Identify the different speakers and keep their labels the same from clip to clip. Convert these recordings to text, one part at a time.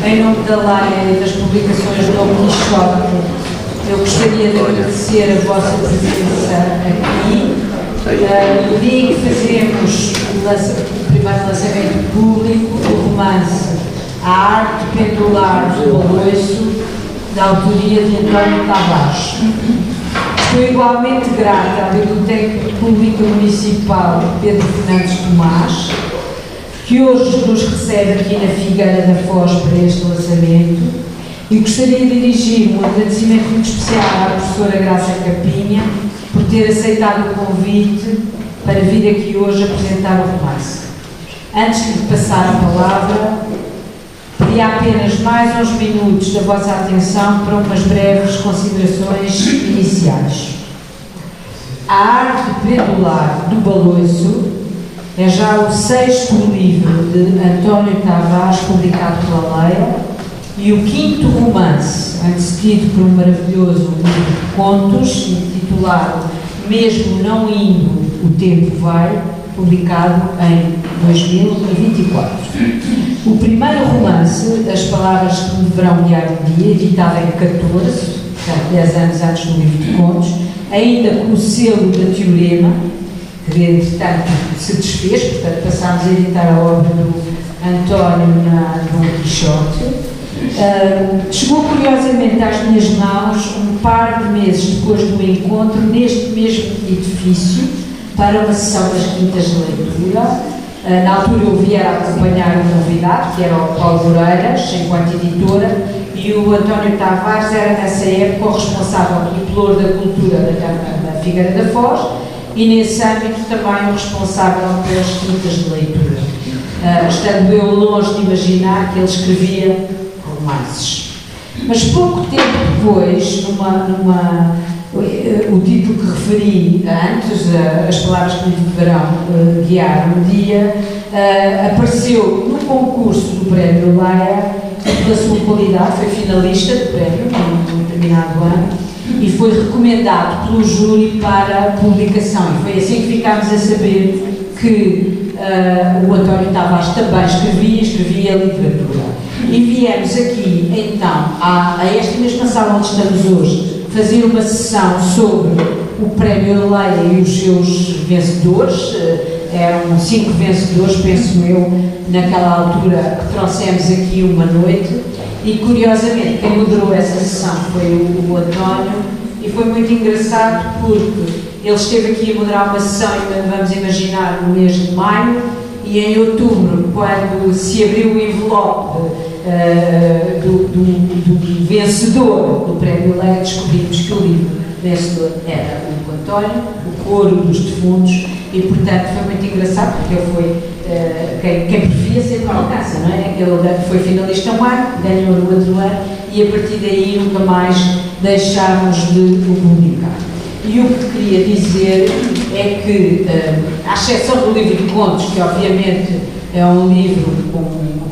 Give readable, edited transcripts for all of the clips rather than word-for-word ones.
Speaker 1: Em nome da Laia e das publicações do Quixote, eu gostaria de agradecer a vossa presença aqui. No dia em que fazemos o primeiro lançamento público do romance A Arte Pendular do Baloiço, da autoria de António Tavares. Estou igualmente grata à Biblioteca Pública Municipal Pedro Fernandes Tomás, que hoje nos recebe aqui na Figueira da Foz para este lançamento, e gostaria de dirigir um agradecimento muito especial à professora Graça Capinha por ter aceitado o convite para vir aqui hoje apresentar o romance. Antes de passar a palavra, pedia apenas mais uns minutos da vossa atenção para umas breves considerações iniciais. A Arte Pendular do Baloiço é já o 6º livro de António Tavares, publicado pela Leia, e o 5º romance, antecedido por um maravilhoso livro de contos, intitulado Mesmo Não Indo, o Tempo Vai, publicado em 2024. O primeiro romance, As Palavras que Me Deverão Guiar um Dia, editado em 14, portanto 10 anos antes do livro de contos, ainda com o selo da Teorema, que entretanto se desfez, portanto passámos a editar a obra do António no Quixote. Chegou curiosamente às minhas mãos um par de meses depois do encontro neste mesmo edifício para uma sessão das quintas de leitura. Na altura eu viera acompanhar um convidado, que era o Paulo Moreiras, enquanto editora, e o António Tavares era nessa época o responsável pelo Pelouro da Cultura da Figueira da Foz e nesse âmbito também o responsável pelas quintas de leitura, estando eu longe de imaginar que ele escrevia romances. Mas pouco tempo depois, o título que referi antes, As Palavras que Me Deverão Guiar um Dia, apareceu no concurso do Prémio Leia e pela sua qualidade foi finalista do prémio num determinado ano e foi recomendado pelo júri para publicação, e foi assim que ficámos a saber que o António Tavares também escrevia literatura. E viemos aqui, então, a esta mesma sala onde estamos hoje, fazer uma sessão sobre o Prémio Leia e os seus vencedores. Eram 5 vencedores, penso eu, naquela altura que trouxemos aqui uma noite, e curiosamente quem moderou essa sessão foi o António, e foi muito engraçado porque ele esteve aqui a moderar uma sessão, vamos imaginar, no mês de maio, e em outubro, quando se abriu o envelope do vencedor do Prémio Leia, descobrimos que o livro vencedor era o António, o Coro dos Defuntos, e portanto foi muito engraçado porque ele foi quem prefia ser não alcança, não é? Ele foi finalista um ano, ganhou no outro ano e a partir daí nunca mais deixámos de o publicar. E o que queria dizer é que, à exceção do livro de contos, que obviamente é um livro com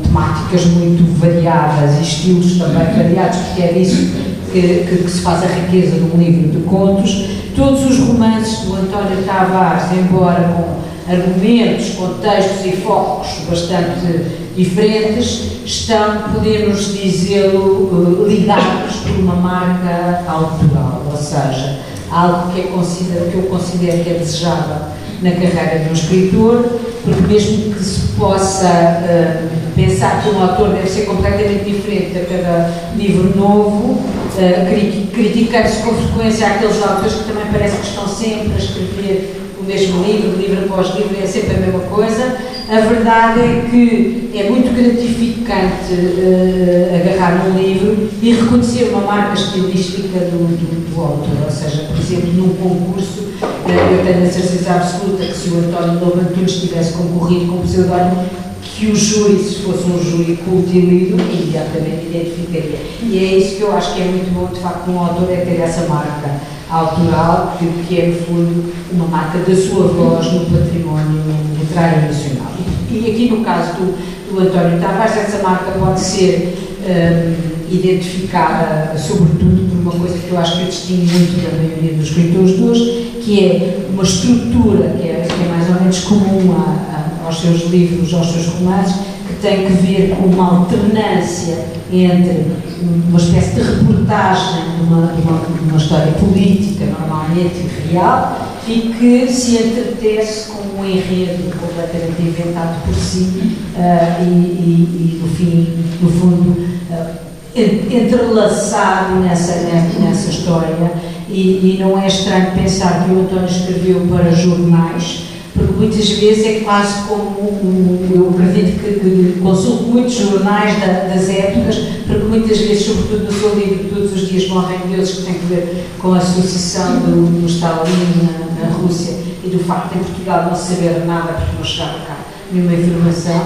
Speaker 1: temáticas muito variadas e estilos também variados, porque é disso que se faz a riqueza de um livro de contos, todos os romances do António Tavares, embora com argumentos, contextos e focos bastante diferentes, estão, podemos dizê-lo, ligados por uma marca autoral, ou seja, algo que eu considero que é desejável na carreira de um escritor, porque mesmo que se possa pensar que um autor deve ser completamente diferente a cada livro novo, criticando-se com frequência aqueles autores que também parece que estão sempre a escrever o mesmo livro após livro, é sempre a mesma coisa. A verdade é que é muito gratificante agarrar num livro e reconhecer uma marca estilística do autor, ou seja, por exemplo, num concurso, eu tenho a certeza absoluta que se o António Lobo Antunes tivesse concorrido com o pseudónimo, que o júri, se fosse um júri culto e lido, imediatamente identificaria. E é isso que eu acho que é muito bom, de facto, um autor é ter essa marca autoral, que é, no fundo, uma marca da sua voz no património literário nacional. E aqui, no caso do António Tavares, essa marca pode ser identificada, sobretudo, por uma coisa que eu acho que distingue muito da maioria dos escritores de hoje, que é uma estrutura que é mais ou menos comum aos seus livros, aos seus romances, que tem que ver com uma alternância entre uma espécie de reportagem de uma história política normalmente real e que se entretece com um enredo completamente inventado por si e no fundo entrelaçado nessa história e não é estranho pensar que o António escreveu para jornais, porque muitas vezes é quase como, eu acredito que consulto muitos jornais das épocas, porque muitas vezes, sobretudo no seu livro Todos os Dias Morrem Deuses, que tem que ver com a sucessão do Stalin na Rússia e do facto de em Portugal não saber nada porque não chegava cá nenhuma informação,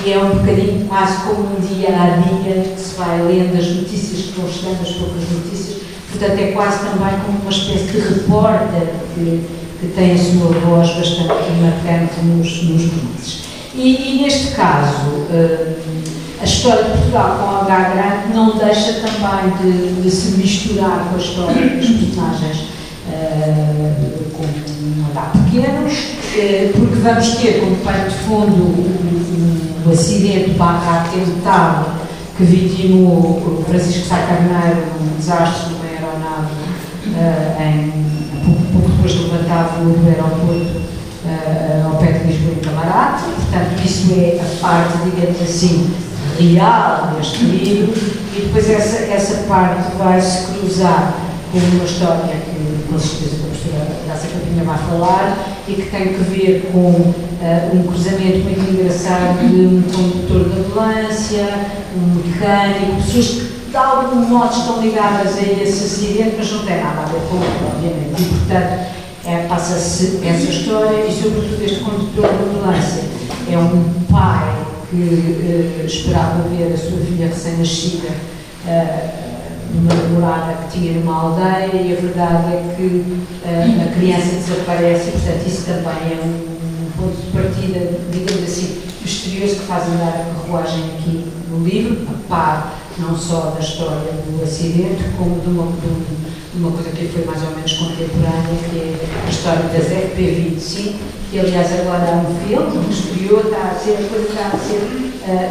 Speaker 1: e é um bocadinho quase como um dia a dia que se vai lendo as notícias que vão chegando, as poucas notícias, portanto é quase também como uma espécie de repórter que tem a sua voz bastante marcante nos romances. E neste caso, a história de Portugal com H grande não deixa também de se misturar com a história dos personagens com H pequenos, porque vamos ter como pano de fundo o acidente barra atentado que vitimou o Francisco Sá Carneiro num desastre numa aeronave pouco depois levantava o aeroporto ao pé de Lisboa e Camarate. Portanto, isso é a parte, digamos assim, real deste livro, e depois essa parte vai-se cruzar com uma história que, com certeza, a professora Graça Campinha vai falar, e que tem que ver com um cruzamento muito engraçado de um condutor de ambulância, um mecânico, pessoas que de algum modo estão ligadas a esse acidente, mas não tem nada a ver com ele, obviamente. E, portanto, passa-se essa história e, sobretudo, este condutor de ambulância é um pai que esperava ver a sua filha recém-nascida numa namorada que tinha numa aldeia, e a verdade é que a criança desaparece, e, portanto, isso também é um ponto de partida, digamos assim, misterioso, que faz andar a carruagem aqui no livro, a par não só da história do acidente, como de uma coisa que foi mais ou menos contemporânea, que é a história das FP25, que aliás agora há um filme que estreou, a coisa está a ser,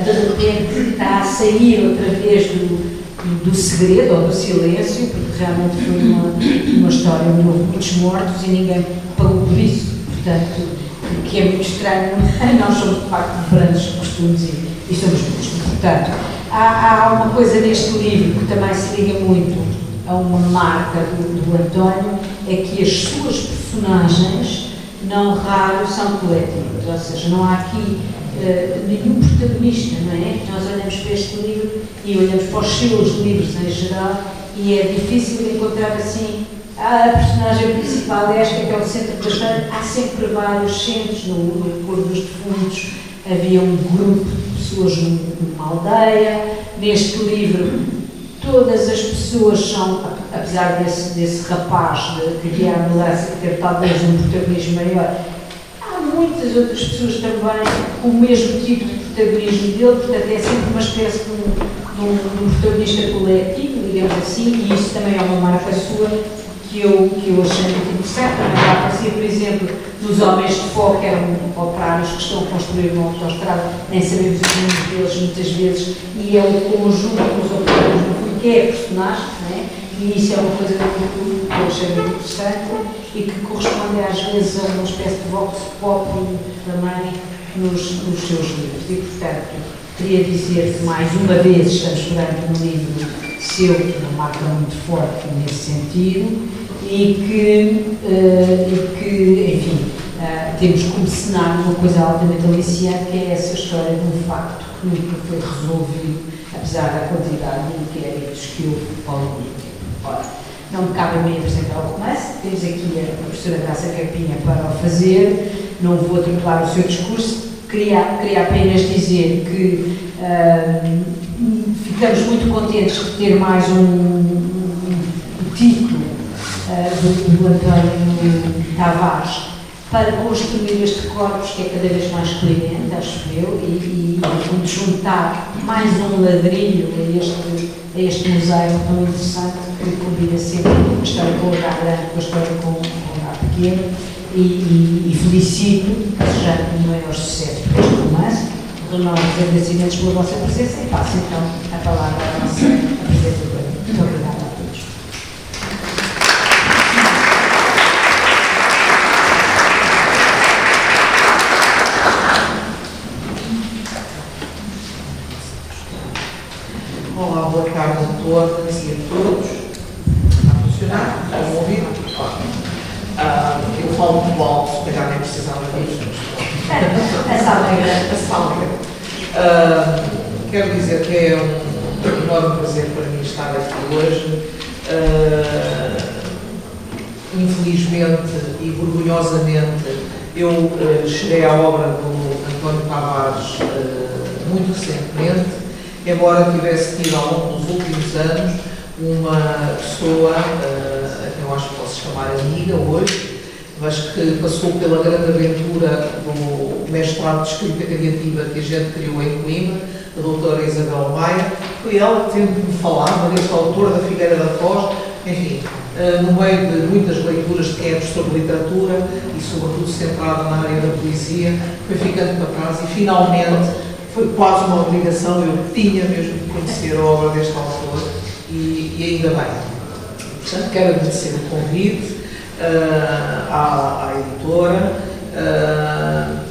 Speaker 1: de repente, está a sair outra vez do segredo ou do silêncio, porque realmente foi uma história onde houve muitos mortos e ninguém pagou por isso, portanto, que é muito estranho. Nós somos de facto grandes costumes e somos muitos, portanto, há uma coisa neste livro que também se liga muito a uma marca do António, é que as suas personagens, não raro, são coletivas, ou seja, não há aqui nenhum protagonista, não é? Nós olhamos para este livro e olhamos para os seus livros em geral e é difícil encontrar assim a personagem principal, esta que é o centro da história. Há sempre vários centros, no Cor dos Defuntos havia um grupo de pessoas numa aldeia. Neste livro todas as pessoas são, apesar desse rapaz que guia a ambulância que teve talvez um protagonismo maior, há muitas outras pessoas também com o mesmo tipo de protagonismo dele, portanto é sempre uma espécie de um protagonista coletivo, digamos assim, e isso também é uma marca sua que eu achei muito interessante. Também vai aparecer, por exemplo, nos Homens de Fogo, que eram operários que estão a construir uma autoestrada, nem sabemos os nomes deles muitas vezes, e é o conjunto dos operários no fundo que é personagem, não é? E isso é uma coisa que eu achei muito interessante e que corresponde às vezes a uma espécie de vox populi também nos seus livros. E, portanto, queria dizer que mais uma vez estamos perante um livro seu, que é uma marca muito forte nesse sentido, e que enfim, temos como cenário uma coisa altamente aliciante, que é essa história de um facto que nunca foi resolvido, apesar da quantidade de inquéritos que houve ao longo do tempo. Ora, não me cabe a mim apresentar o romance, temos aqui a professora Graça Campinha para o fazer, não vou atropelar o seu discurso, queria apenas dizer que ficamos muito contentes de ter mais um título do António Tavares para construir este corpus que é cada vez mais cliente, acho eu, e juntar mais um ladrilho a este mosaico tão interessante que combina sempre a história com o H grande com a história com o H pequeno, e felicito, desejando o maior sucesso para este romance, renovo os agradecimentos pela vossa presença e passo então a palavra à nossa apresentadora. Muito obrigada a todos.
Speaker 2: Olá, boa tarde a todas e a todos. Está a funcionar? Estão a ouvir? Eu falo muito alto, se calhar nem precisava disso.
Speaker 1: A sala é grande.
Speaker 2: A sala é grande. Quero dizer que é um enorme prazer para mim estar aqui hoje. Infelizmente e orgulhosamente, eu cheguei à obra do António Tavares muito recentemente, embora tivesse tido ao longo dos últimos anos uma pessoa, a quem eu acho que posso chamar amiga hoje, mas que passou pela grande aventura do mestrado de escrita criativa que a gente criou em Coimbra, a doutora Isabel Maia. Foi ela que sempre me falava deste autor da Figueira da Foz, enfim, no meio de muitas leituras de quem é professor de literatura e sobretudo centrado na área da poesia, foi ficando para trás e finalmente foi quase uma obrigação, eu tinha mesmo de conhecer a obra deste autor e ainda bem. Portanto, quero agradecer o convite à editora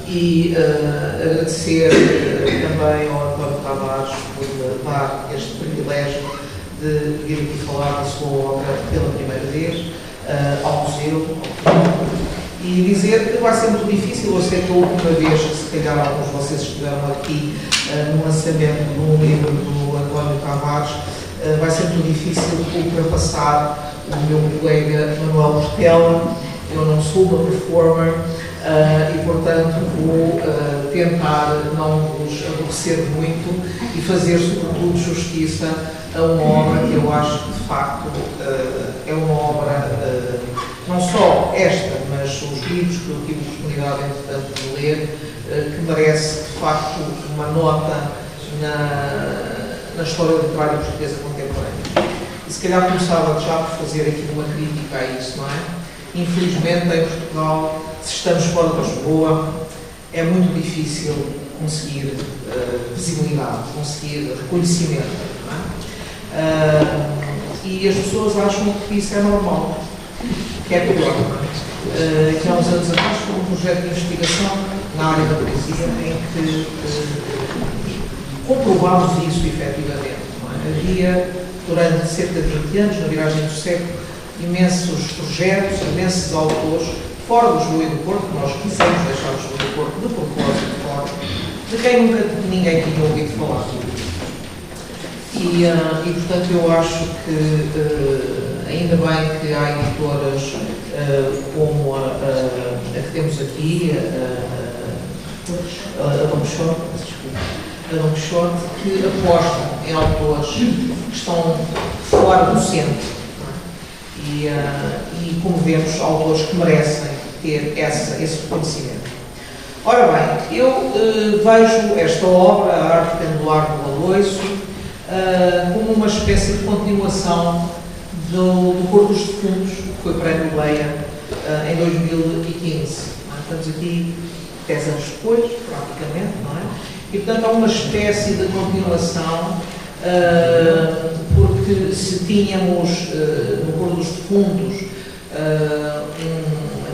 Speaker 2: e agradecer também ao António Tavares por dar este privilégio de vir aqui falar da sua obra pela primeira vez ao museu. E dizer que vai ser muito difícil, eu sei que a última vez que se calhar alguns de vocês estiveram aqui no lançamento de um livro do António Tavares, vai ser muito difícil ultrapassar o meu colega Manuel Portela. Eu não sou uma performer e, portanto, vou tentar não vos aborrecer muito e fazer, sobretudo, justiça a uma obra que eu acho que, de facto, é uma obra, não só esta, mas os livros que eu tive a oportunidade, entretanto, de ler, que merece, de facto, uma nota na história literária portuguesa contemporânea. E se calhar começava já por fazer aqui uma crítica a isso, não é? Infelizmente, em Portugal, se estamos fora de Lisboa, é muito difícil conseguir visibilidade, conseguir reconhecimento, não é? E as pessoas acham que isso é normal, que é pior. Que há uns anos atrás foi um projeto de investigação na área da poesia em que comprovamos isso efetivamente. Não é? Havia, durante cerca de 20 anos, na viragem do século, imensos projetos, imensos autores, fora do Lisboa e do Porto, que nós quisemos deixar o Lisboa e do Porto de propósito fora, de quem nunca ninguém tinha ouvido falar. E portanto, eu acho que ainda bem que há editoras como a que temos aqui, a Dom Quixote, que apostam em autores que estão fora do centro. E como vemos, autores que merecem ter esse reconhecimento. Ora bem, eu vejo esta obra, A Arte Pendular do Aloiço, como uma espécie de continuação do Cor dos Defuntos, que foi prémio Leia em 2015. Estamos aqui 10 anos depois, praticamente, não é? E portanto há uma espécie de continuação, porque se tínhamos no Cor dos Defuntos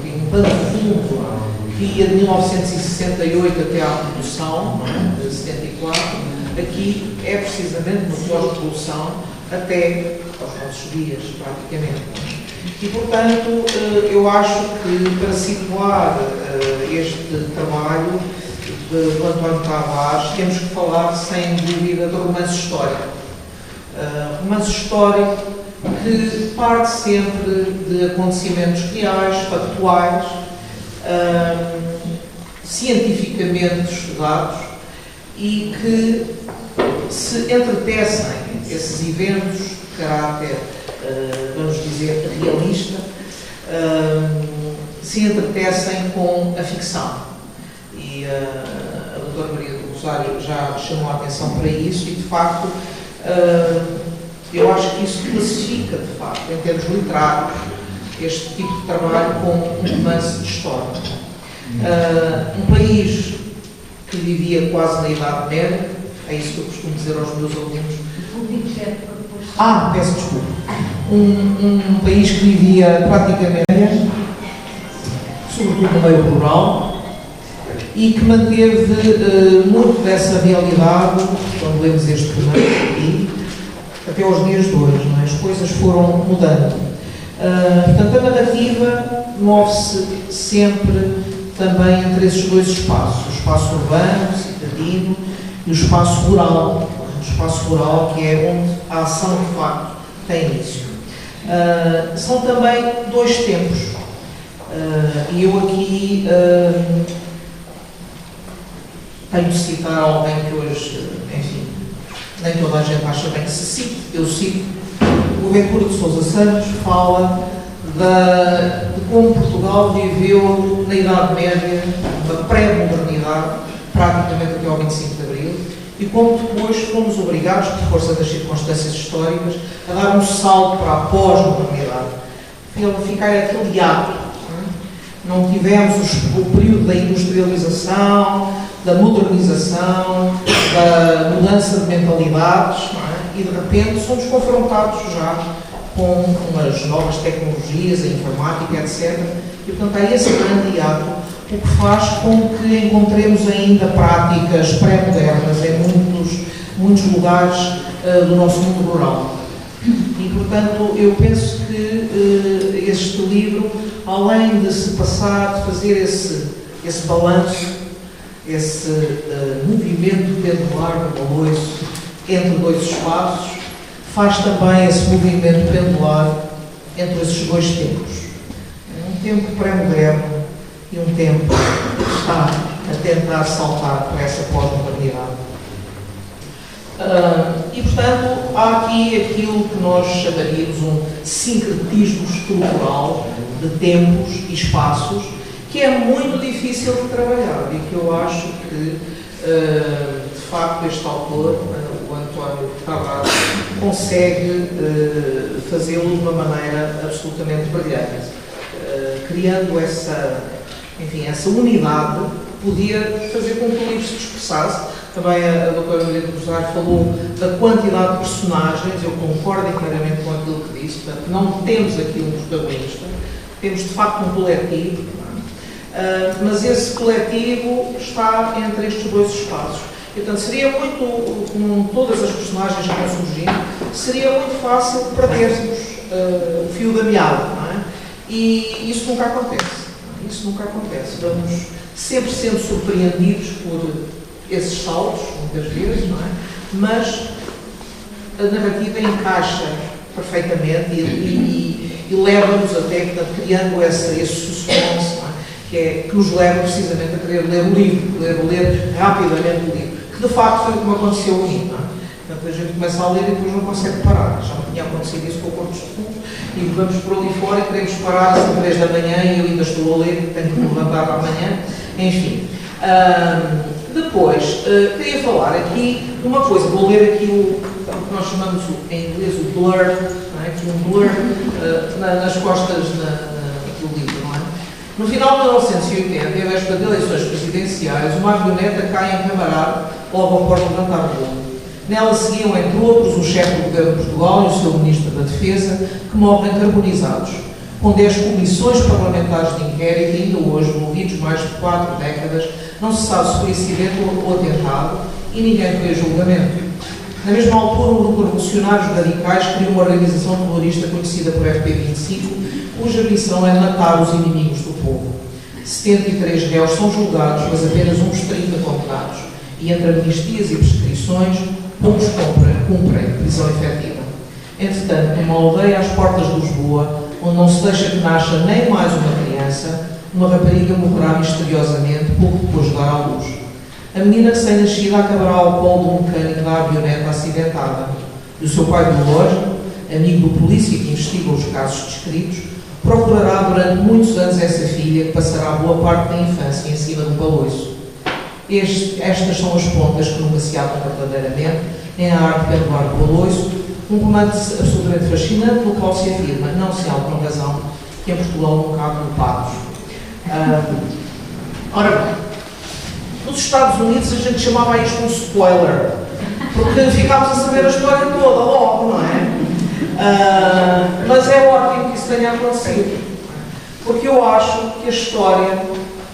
Speaker 2: um pano de fundo que ia de 1968 até à Revolução, de 74, aqui é precisamente no pós-revolução até aos nossos dias, praticamente. E, portanto, eu acho que para situar este trabalho do António Tavares, temos que falar, sem dúvida, de romance histórico. Romance histórico que parte sempre de acontecimentos reais, factuais, cientificamente estudados e que se entretecem esses eventos de caráter, vamos dizer, realista, se entretecem com a ficção. E a doutora Maria do Rosário já chamou a atenção para isso e, de facto, eu acho que isso classifica, de facto, em termos literários, este tipo de trabalho como um romance de história. Um país que vivia quase na Idade Média, é isso que eu costumo dizer aos meus alunos. Peço desculpa. Um país que vivia praticamente, sobretudo no meio rural, e que manteve muito dessa realidade, quando lemos este primeiro aqui, até aos dias de hoje, não é? As coisas foram mudando. Portanto, a narrativa move-se sempre também entre esses dois espaços, o espaço urbano, cidadino, e o espaço rural. O espaço rural, que é onde a ação, de facto, tem início. São também dois tempos. E eu aqui tenho de citar alguém que hoje, enfim, nem toda a gente acha bem que se cite. Eu cito o Ventura de Sousa Santos, fala de como Portugal viveu na Idade Média, uma pré-modernidade, praticamente até ao 25 de Abril, e como depois fomos obrigados, por força das circunstâncias históricas, a dar um salto para a pós-modernidade. Ficar aquele hiato. Não tivemos o período da industrialização, da modernização, da mudança de mentalidades, e de repente somos confrontados já com umas novas tecnologias, a informática, etc. E portanto há esse grande hiato, o que faz com que encontremos ainda práticas pré-modernas em muitos lugares do nosso mundo rural. E portanto eu penso que este livro, além de se passar, de fazer esse balanço, esse movimento pendular do baloiço entre dois espaços, faz também esse movimento pendular entre esses dois tempos. Um tempo pré-moderno e um tempo que está a tentar saltar para essa pós-modernidade. E, portanto, há aqui aquilo que nós chamaríamos um sincretismo estrutural de tempos e espaços, que é muito difícil de trabalhar e que eu acho que, de facto, este autor, o António Tavares, consegue fazê-lo de uma maneira absolutamente brilhante, criando essa unidade que podia fazer com que o livro se expressasse. Também a doutora Maria do Rosário falou da quantidade de personagens, eu concordo inteiramente com aquilo que disse, portanto, não temos aqui um protagonista, temos de facto um coletivo, mas esse coletivo está entre estes dois espaços. E, portanto, seria muito, com todas as personagens que vão surgindo, seria muito fácil perdermos o fio da meada, não é? E isso nunca acontece. Isso nunca acontece. Vamos sempre sendo surpreendidos por esses saltos, muitas vezes, não é? Mas a narrativa encaixa perfeitamente e leva-nos até, portanto, criando esse suspense, não é? Que nos leva precisamente a querer ler o livro, ler rapidamente o livro, que de facto foi como aconteceu a mim, não é? Portanto, a gente começa a ler e depois não consegue parar. Já me tinha acontecido isso com o Corpo de Estudos, e vamos por ali fora e queremos parar às 3 da manhã e eu ainda estou a ler, tenho que me levantar amanhã, enfim. Depois, queria falar aqui uma coisa, vou ler aqui o que nós chamamos em inglês o blur, não é? Aqui um blur nas costas do livro, não é? No final de 1980, em véspera de eleições presidenciais, uma avioneta cai em Camarado, logo após levantar voo. Nela seguiam, entre outros, o chefe do governo de Portugal e o seu ministro da Defesa, que morrem carbonizados, com 10 comissões parlamentares de inquérito e ainda hoje, envolvidos mais de 4 décadas, não se sabe se foi acidente ou atentado e ninguém foi a julgamento. Na mesma altura, um grupo de revolucionários radicais criou uma organização terrorista conhecida por FP25, cuja missão é matar os inimigos do povo. 73 réus são julgados, mas apenas uns 30 condenados. E entre amnistias e prescrições, poucos cumprem prisão efetiva. Entretanto, numa aldeia às portas de Lisboa, onde não se deixa que nasça nem mais uma criança, uma rapariga morrerá misteriosamente pouco depois de dar à luz. A menina recém-nascida acabará ao colo do mecânico da avioneta acidentada. E o seu pai biológico, amigo do polícia que investiga os casos descritos, procurará durante muitos anos essa filha que passará boa parte da infância em cima do baloiço. Estas são as pontas que nunca se atam verdadeiramente, nem a arte pendular do baloiço, um romance absolutamente fascinante, no qual se afirma, não sem alguma razão, que em Portugal nunca há culpados. Ora bem, Nos Estados Unidos a gente chamava isto um spoiler, porque ficámos a saber a história toda logo, não é? Mas é ótimo que isso tenha acontecido, porque eu acho que a história,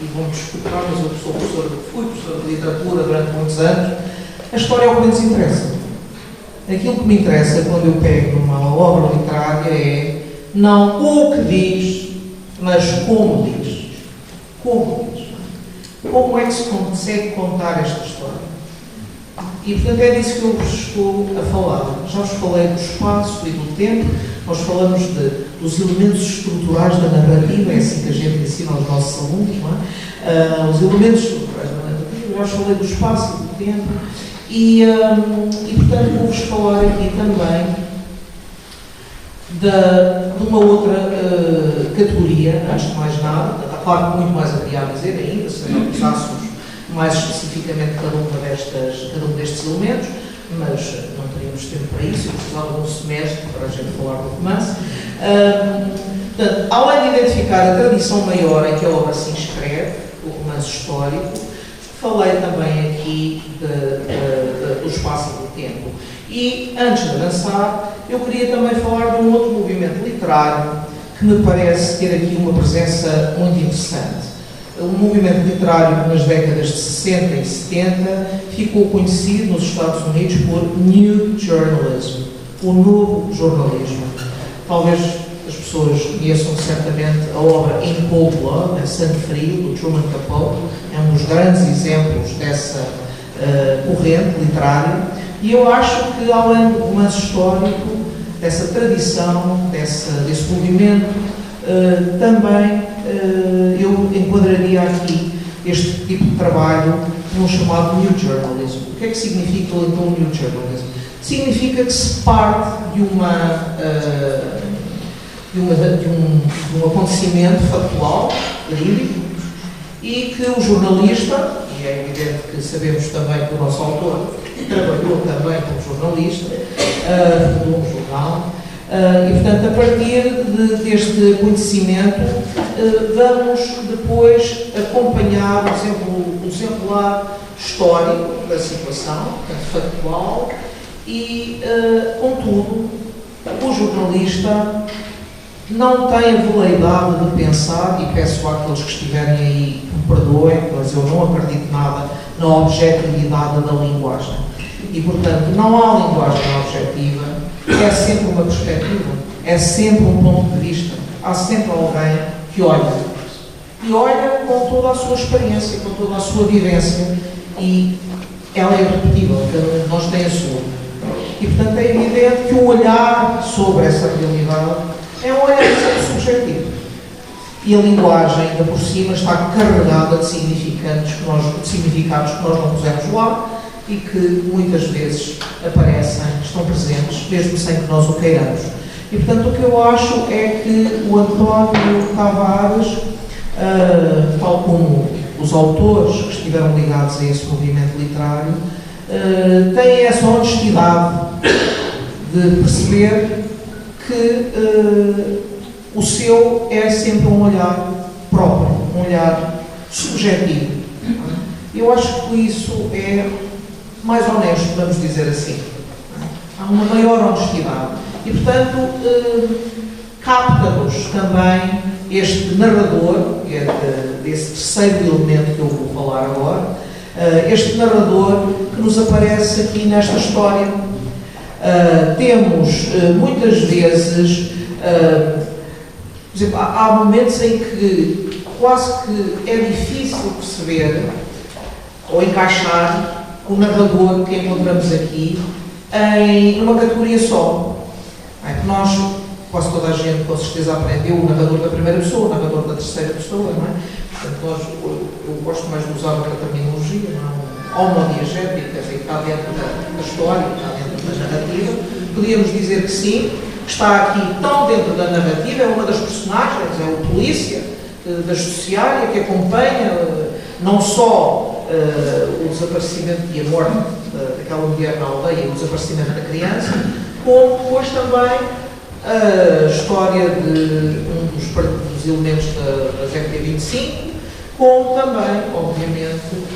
Speaker 2: e vão-me desculpar, mas eu fui professor de literatura durante muitos anos, a história é o que menos interessa. Aquilo que me interessa quando eu pego numa obra literária é não o que diz, mas como diz. Como diz. Como é que se consegue contar esta história? E, portanto, é disso que eu vos estou a falar. Já vos falei do espaço e do tempo, nós falamos dos elementos estruturais da narrativa, é assim que a gente ensina aos nossos alunos, não é? Os elementos estruturais da narrativa, já vos falei do espaço e do tempo, e portanto, vou-vos falar aqui também de uma outra categoria, antes de mais nada. Claro que muito mais haveria a dizer ainda, se analisássemos mais especificamente cada um destes elementos, mas não teríamos tempo para isso, eu precisava de um semestre para a gente falar do romance. Portanto, além de identificar a tradição maior em que a obra se inscreve, o romance histórico, falei também aqui do espaço e do tempo. E, antes de avançar, eu queria também falar de um outro movimento literário que me parece ter aqui uma presença muito interessante. Um movimento literário que nas décadas de 60 e 70 ficou conhecido nos Estados Unidos por New Journalism, o novo jornalismo. Talvez as pessoas conheçam certamente a obra In Cold Blood, Sangue Frio, do Truman Capote, é um dos grandes exemplos dessa corrente literária, e eu acho que, além do romance histórico, dessa tradição, desse movimento, também eu enquadraria aqui este tipo de trabalho num chamado New Journalism. O que é que significa então New Journalism? Significa que se parte de um acontecimento factual, verídico, e que o jornalista, e é evidente que sabemos também que o nosso autor trabalhou também como jornalista, fundou um jornal, e portanto, a partir deste conhecimento, vamos depois acompanhar o desenrolar histórico da situação, portanto, factual, e, contudo, o jornalista não tem a veleidade de pensar, e peço àqueles que estiverem aí que me perdoem, mas eu não acredito nada na objetividade da linguagem. E, portanto, não há linguagem objetiva, é sempre uma perspectiva, é sempre um ponto de vista, há sempre alguém que olha. E olha com toda a sua experiência, com toda a sua vivência, e ela é irrepetível, cada um de nós tem a sua. E, portanto, é evidente que o olhar sobre essa realidade é um olhar sempre subjetivo. E a linguagem, ainda por cima, está carregada de significados que nós não pusemos lá e que muitas vezes aparecem, estão presentes, mesmo sem que nós o queiramos. E, portanto, o que eu acho é que o António Tavares, tal como os autores que estiveram ligados a esse movimento literário, têm essa honestidade de perceber que o seu é sempre um olhar próprio, um olhar subjetivo. Eu acho que isso é mais honesto, vamos dizer assim. Há uma maior honestidade. E, portanto, capta-nos também este narrador, que é desse terceiro elemento que eu vou falar agora, este narrador que nos aparece aqui nesta história. Temos, muitas vezes, por exemplo, há momentos em que quase que é difícil perceber ou encaixar o narrador que encontramos aqui numa categoria só. Nós, quase toda a gente com certeza aprendeu o narrador da primeira pessoa, o narrador da terceira pessoa, não é? Portanto, eu gosto mais de usar outra terminologia, não? Homodiegética, que está dentro da história, está dentro da narrativa. Podíamos dizer que sim, que está aqui tão dentro da narrativa, é uma das personagens, é o polícia da judiciária que acompanha não só o desaparecimento e a morte daquela mulher na aldeia, o desaparecimento da criança, como depois também a história de um dos elementos da ZT25, como também, obviamente,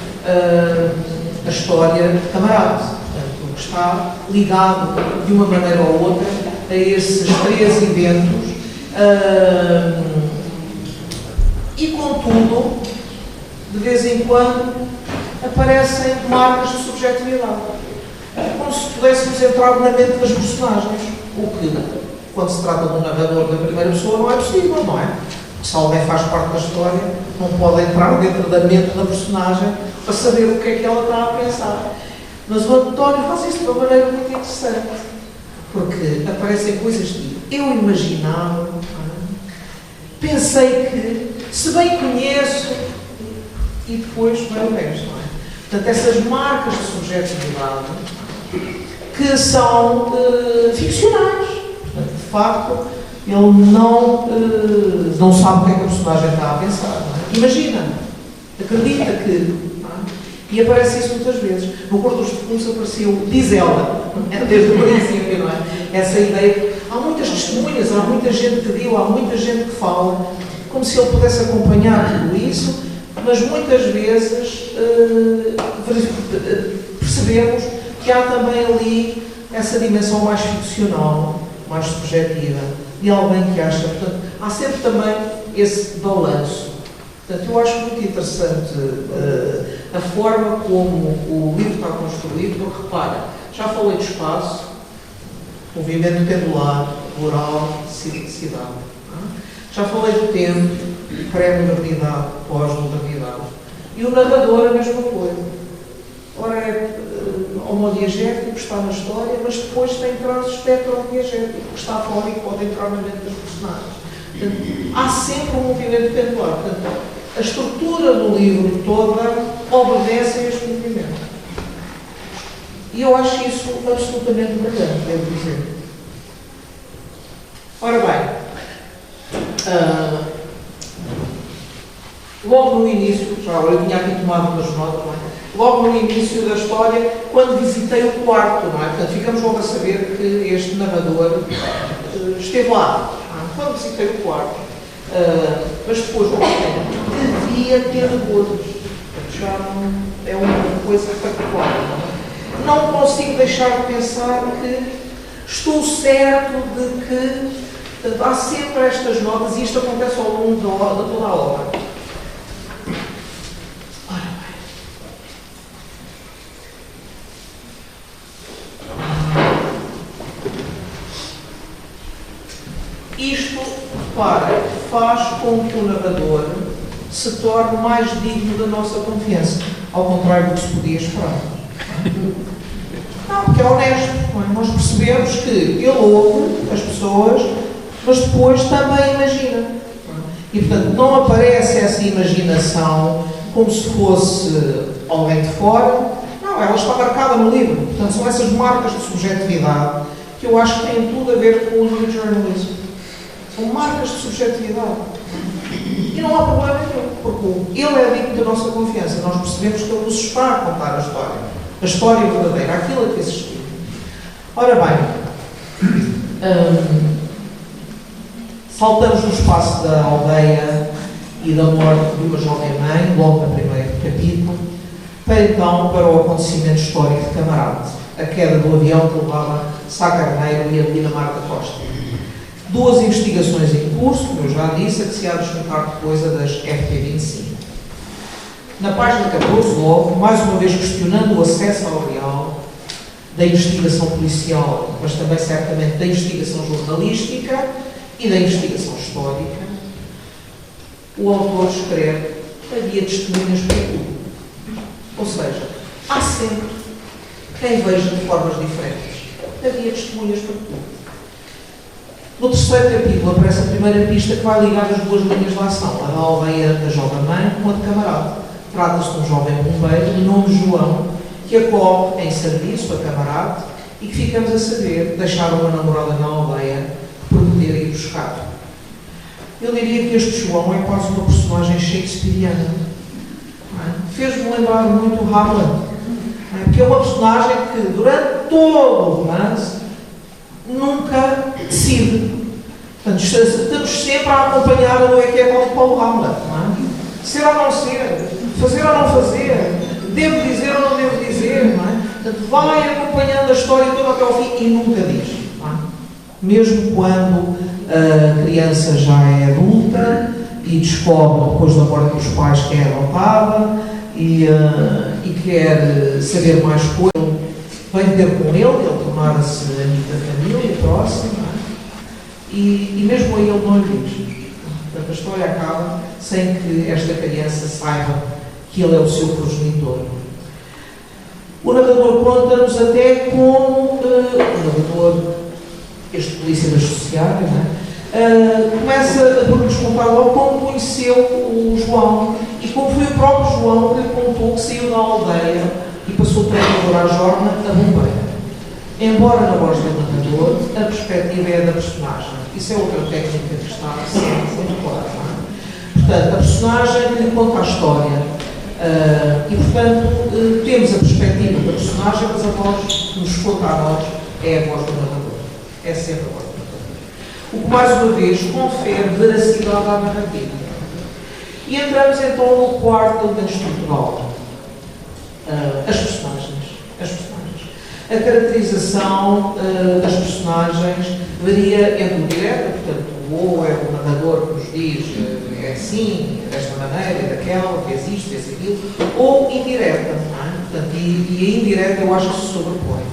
Speaker 2: a história de Camarate, portanto, que está ligado de uma maneira ou outra a esses 3 eventos e, contudo, de vez em quando aparecem marcas de subjetividade, como se pudéssemos entrar na mente das personagens, o que, quando se trata de um narrador da primeira pessoa, não é possível, não é? Se alguém faz parte da história, não pode entrar dentro da mente da personagem para saber o que é que ela está a pensar. Mas o António faz isso de uma maneira muito interessante, porque aparecem coisas que eu imaginava, pensei que, se bem conheço, e depois vai o resto, não é? Portanto, essas marcas de subjetividade que são ficcionais. Portanto, de facto, ele não sabe o que é que a personagem está a pensar, não é? Imagina, acredita que... E aparece isso muitas vezes. No Cor dos Perfumes apareceu, diz ela, desde o princípio, não é? Essa ideia que há muitas testemunhas, há muita gente que viu, há muita gente que fala, como se ele pudesse acompanhar tudo isso, mas muitas vezes percebemos que há também ali essa dimensão mais ficcional, mais subjetiva, de alguém que acha. Portanto, há sempre também esse balanço. Portanto, eu acho muito interessante a forma como o livro está construído, porque, repara, já falei de espaço, movimento pendular, rural, cidade. Já falei do tempo, pré-modernidade, pós-modernidade. E o narrador, a mesma coisa. Ora, é homodiegético, está na história, mas depois tem traços espectro-diegético, que está fora e pode entrar na mente das personagens. Portanto, há sempre um movimento pendular. Portanto, a estrutura do livro toda obedece a este movimento. E eu acho isso absolutamente brilhante, devo dizer. Ora bem, logo no início, já eu tinha aqui tomado umas notas, não é? Logo no início da história, quando visitei o quarto, não é? Portanto, ficamos logo a saber que este narrador esteve lá, quando visitei o quarto. Mas depois, devia ter gotas. Já não é uma coisa particular. Não consigo deixar de pensar que estou certo de que há sempre estas notas, e isto acontece ao longo de toda a obra. Ora bem. Isto, repara, faz com que o narrador se torne mais digno da nossa confiança, ao contrário do que se podia esperar. Não, porque é honesto. Não é? Nós percebemos que ele ouve as pessoas, mas depois também imagina. E, portanto, não aparece essa imaginação como se fosse alguém de fora. Não, ela está marcada no livro. Portanto, são essas marcas de subjetividade que eu acho que têm tudo a ver com o new journalism. São marcas de subjetividade. E não há problema nenhum, porque ele é digno da nossa confiança. Nós percebemos que ele nos está a contar a história verdadeira, aquilo que existiu. Ora bem, saltamos no espaço da aldeia e da morte de uma jovem mãe, logo no primeiro capítulo, para o acontecimento histórico de Camarate, a queda do avião que levava Sá Carneiro e a Medina Marta Costa. Duas investigações em curso, como eu já disse, a que se há de juntar depois a das FP25. Na página 14, logo, mais uma vez questionando o acesso ao real da investigação policial, mas também certamente da investigação jornalística e da investigação histórica, o autor escreve: havia testemunhas para tudo. Ou seja, há sempre quem veja de formas diferentes. Havia testemunhas para tudo. No terceiro capítulo aparece a primeira pista que vai ligar as duas linhas de ação, a da aldeia da jovem mãe com a de Camarate. Trata-se de um jovem bombeiro de nome João, que acorre em serviço a Camarate e que ficamos a saber deixar uma namorada na aldeia que prometera ir buscar. Eu diria que este João é quase uma personagem shakespeariana. Fez-me lembrar muito o Hamlet, porque é uma personagem que durante todo o romance nunca decide. Portanto, estamos sempre a acompanhar o que é Paulo Hamlet. Ser ou não ser, fazer ou não fazer, devo dizer ou não devo dizer, não é? Portanto, vai acompanhando a história toda até ao fim e nunca diz, não é? Mesmo quando a criança já é adulta e descobre, depois da morte dos pais, que é adotada e quer saber mais coisas, vem ter com ele tornar-se amigo da família, próximo, não é? E mesmo aí ele não lhe diz. Portanto, a história acaba sem que esta criança saiba que ele é o seu progenitor. O narrador conta-nos até como o narrador, este polícia das sociais, começa por nos contar logo como conheceu o João e como foi o próprio João que lhe contou que saiu da aldeia e passou o treinador à jorna a bombeira. Embora na voz do narrador, a perspectiva é da personagem. Isso é outra técnica que está sempre muito clara, não é? Portanto, a personagem lhe conta a história e, portanto, temos a perspectiva da personagem, mas a voz que nos conta a nós é a voz do narrador. É sempre a voz do narrador. O que, mais uma vez, confere veracidade à narrativa. E entramos, então, no quarto elemento estrutural. As personagens. A caracterização das personagens varia entre o direto, portanto, ou é o narrador que nos diz é assim, desta maneira, daquela, fez isto, fez aquilo, ou indireta, não é? Portanto, e a indireta eu acho que se sobrepõe.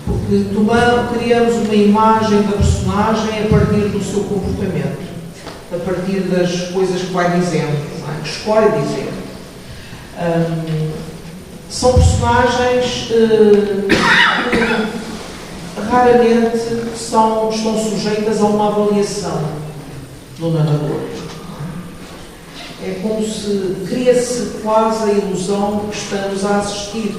Speaker 2: Porque criamos uma imagem da personagem a partir do seu comportamento, a partir das coisas que vai dizendo, não é? Que escolhe dizer. São personagens que raramente estão sujeitas a uma avaliação do narrador. É como se cria-se quase a ilusão de que estamos a assistir,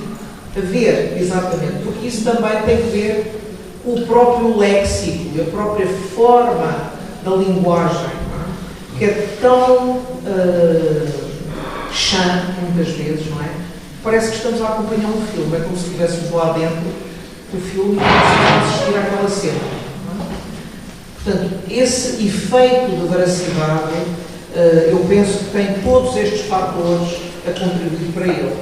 Speaker 2: a ver, exatamente, porque isso também tem que ver com o próprio léxico, a própria forma da linguagem, que é tão chã, muitas vezes, não é? Parece que estamos a acompanhar um filme, é como se estivéssemos lá dentro do filme e estivéssemos a assistir àquela cena. Não é? Portanto, esse efeito de veracidade, eu penso que tem todos estes fatores a contribuir para ele.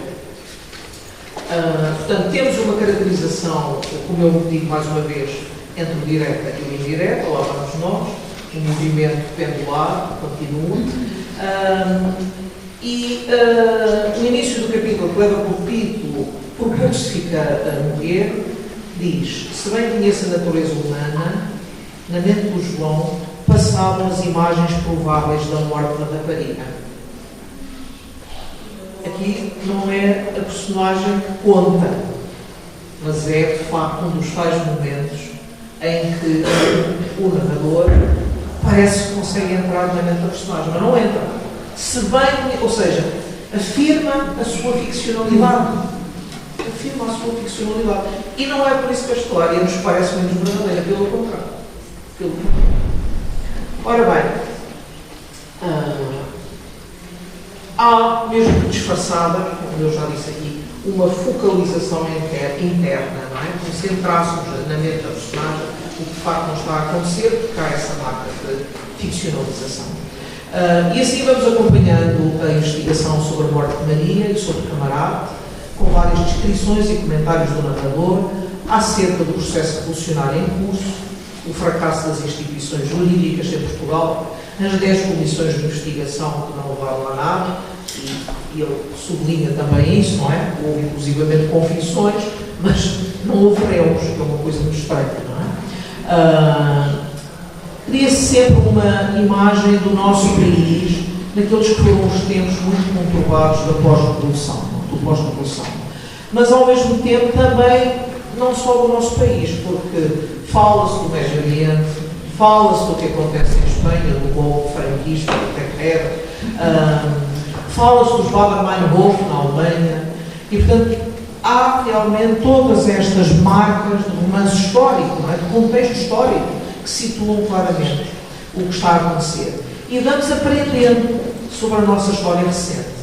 Speaker 2: Portanto, temos uma caracterização, como eu digo mais uma vez, entre o direta e o indireta, lá vamos nós, um movimento pendular, continua. No início do capítulo, que leva por título Por pouco se fica a morrer, diz: se bem conhece a natureza humana, na mente do João passavam as imagens prováveis da morte da rapariga. Aqui não é a personagem que conta, mas é de facto um dos tais momentos em que o narrador parece que consegue entrar na mente da personagem, mas não entra. Se bem, ou seja, afirma a sua ficcionalidade. Afirma a sua ficcionalidade. E não é por isso que a história nos parece menos verdadeira, pelo contrário. Ora bem, há, mesmo que disfarçada, como eu já disse aqui, uma focalização interna, não é? Como se entrássemos na mente da personagem, o que de facto não está a acontecer, porque há essa marca de ficcionalização. E assim vamos acompanhando a investigação sobre a morte de Maria e sobre o camarada, com várias descrições e comentários do narrador acerca do processo revolucionário em curso, o fracasso das instituições jurídicas em Portugal, as 10 comissões de investigação que não levaram a nada, e ele sublinha também isso, não é? Houve inclusivamente confissões, mas não houve réus, que é uma coisa muito estranha, não é? Cria-se sempre uma imagem do nosso país naqueles que foram os tempos muito conturbados da pós-revolução. Mas, ao mesmo tempo, também não só do nosso país, porque fala-se do Médio Oriente, fala-se do que acontece em Espanha, do golpe franquista, do Tequer, fala-se dos Baader-Meinhof na Alemanha, e, portanto, há realmente todas estas marcas de romance histórico, não é? De contexto histórico, que situam claramente o que está a acontecer. E vamos aprendendo sobre a nossa história recente,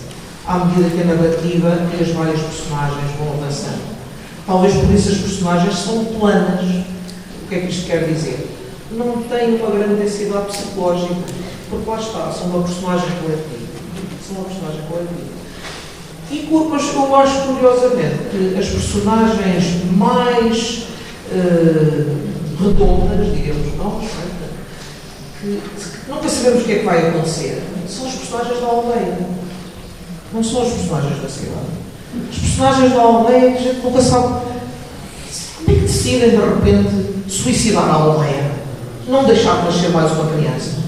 Speaker 2: à medida que a narrativa e as várias personagens vão avançando. Talvez por isso as personagens são planas. O que é que isto quer dizer? Não têm uma grande densidade psicológica, porque lá está, são uma personagem coletiva. Mas eu acho curiosamente que as personagens mais redondas, digamos nós, que nunca sabemos o que é que vai acontecer, são os personagens da aldeia. Não são os personagens da cidade. Os personagens da aldeia que a gente nunca sabe como é que decidem de repente suicidar a aldeia. Não deixar de nascer mais uma criança.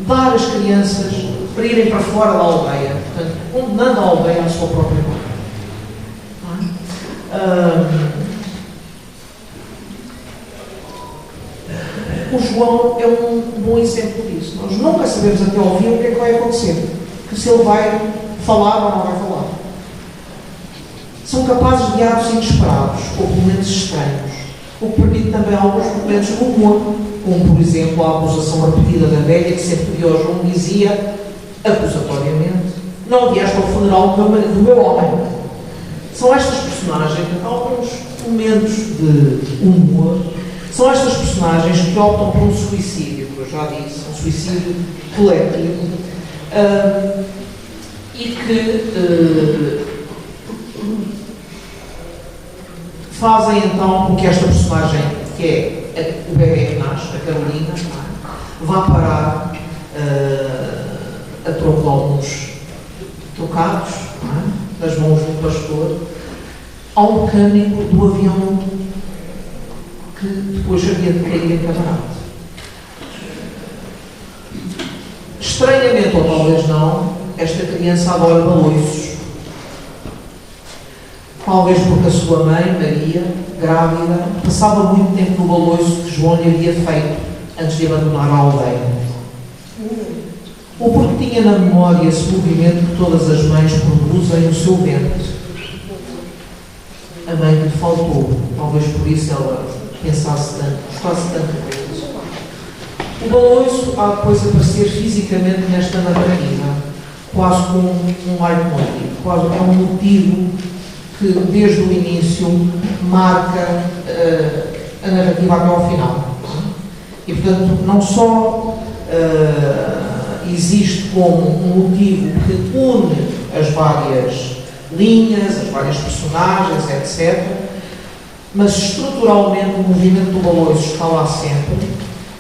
Speaker 2: Dar as crianças para irem para fora da aldeia. Portanto, condenando a aldeia à sua própria morte. O João é um bom exemplo disso. Nós nunca sabemos até ao fim o que é que vai acontecer. Que se ele vai falar ou não vai falar. São capazes de atos inesperados ou momentos estranhos, o que permite também alguns momentos de humor, como por exemplo a acusação repetida da velha que sempre que ao João dizia, acusatoriamente, não vieste ao funeral do meu homem. São estas personagens, alguns momentos de humor, são estas personagens que optam por um suicídio, que eu já disse, um suicídio coletivo, e que fazem então com que esta personagem, que é o bebê que nasce, a Carolina, vá parar a troco de alguns trocados, das mãos do pastor, ao mecânico do avião que depois havia de cair em Camarate. Estranhamente, ou talvez não, esta criança adora baloiços. Talvez porque a sua mãe, Maria, grávida, passava muito tempo no baloiço que João lhe havia feito antes de abandonar a aldeia. Ou porque tinha na memória esse movimento que todas as mães produzem no seu ventre. A mãe lhe faltou, talvez por isso ela pensasse tanto, gostasse tanto disso. O baloiço há depois aparecer fisicamente nesta narrativa, quase como um leitmotiv, quase é um motivo que desde o início marca a narrativa até ao final. E portanto não só existe como um motivo que une as várias linhas, as várias personagens, etc., mas estruturalmente o movimento do baloiço está lá sempre,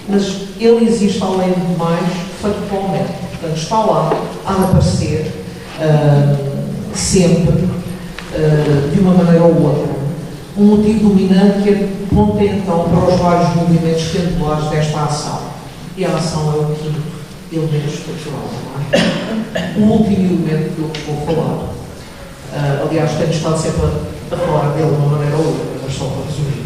Speaker 2: mas ele existe além do mais factualmente. Portanto, está lá, há de aparecer sempre, de uma maneira ou outra. Um motivo dominante que aponta então para os vários movimentos pendulares desta ação. E a ação é o quinto elemento estrutural, não é? O último elemento que eu vou falar. Aliás, tenho estado sempre a falar dele de uma maneira ou outra, mas só para resumir.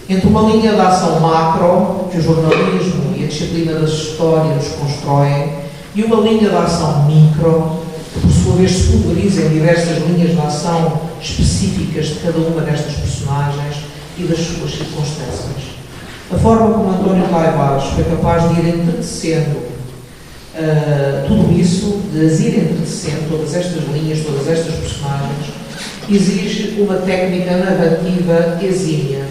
Speaker 2: Entre uma linha de ação macro, que o jornalismo e a disciplina das histórias constroem, e uma linha de ação micro, que por sua vez se pulveriza em diversas linhas de ação específicas de cada uma destas personagens e das suas circunstâncias. A forma como António Taivares foi capaz de ir entretecendo tudo isso, de as ir entretecendo, todas estas linhas, todas estas personagens, exige uma técnica narrativa exímia.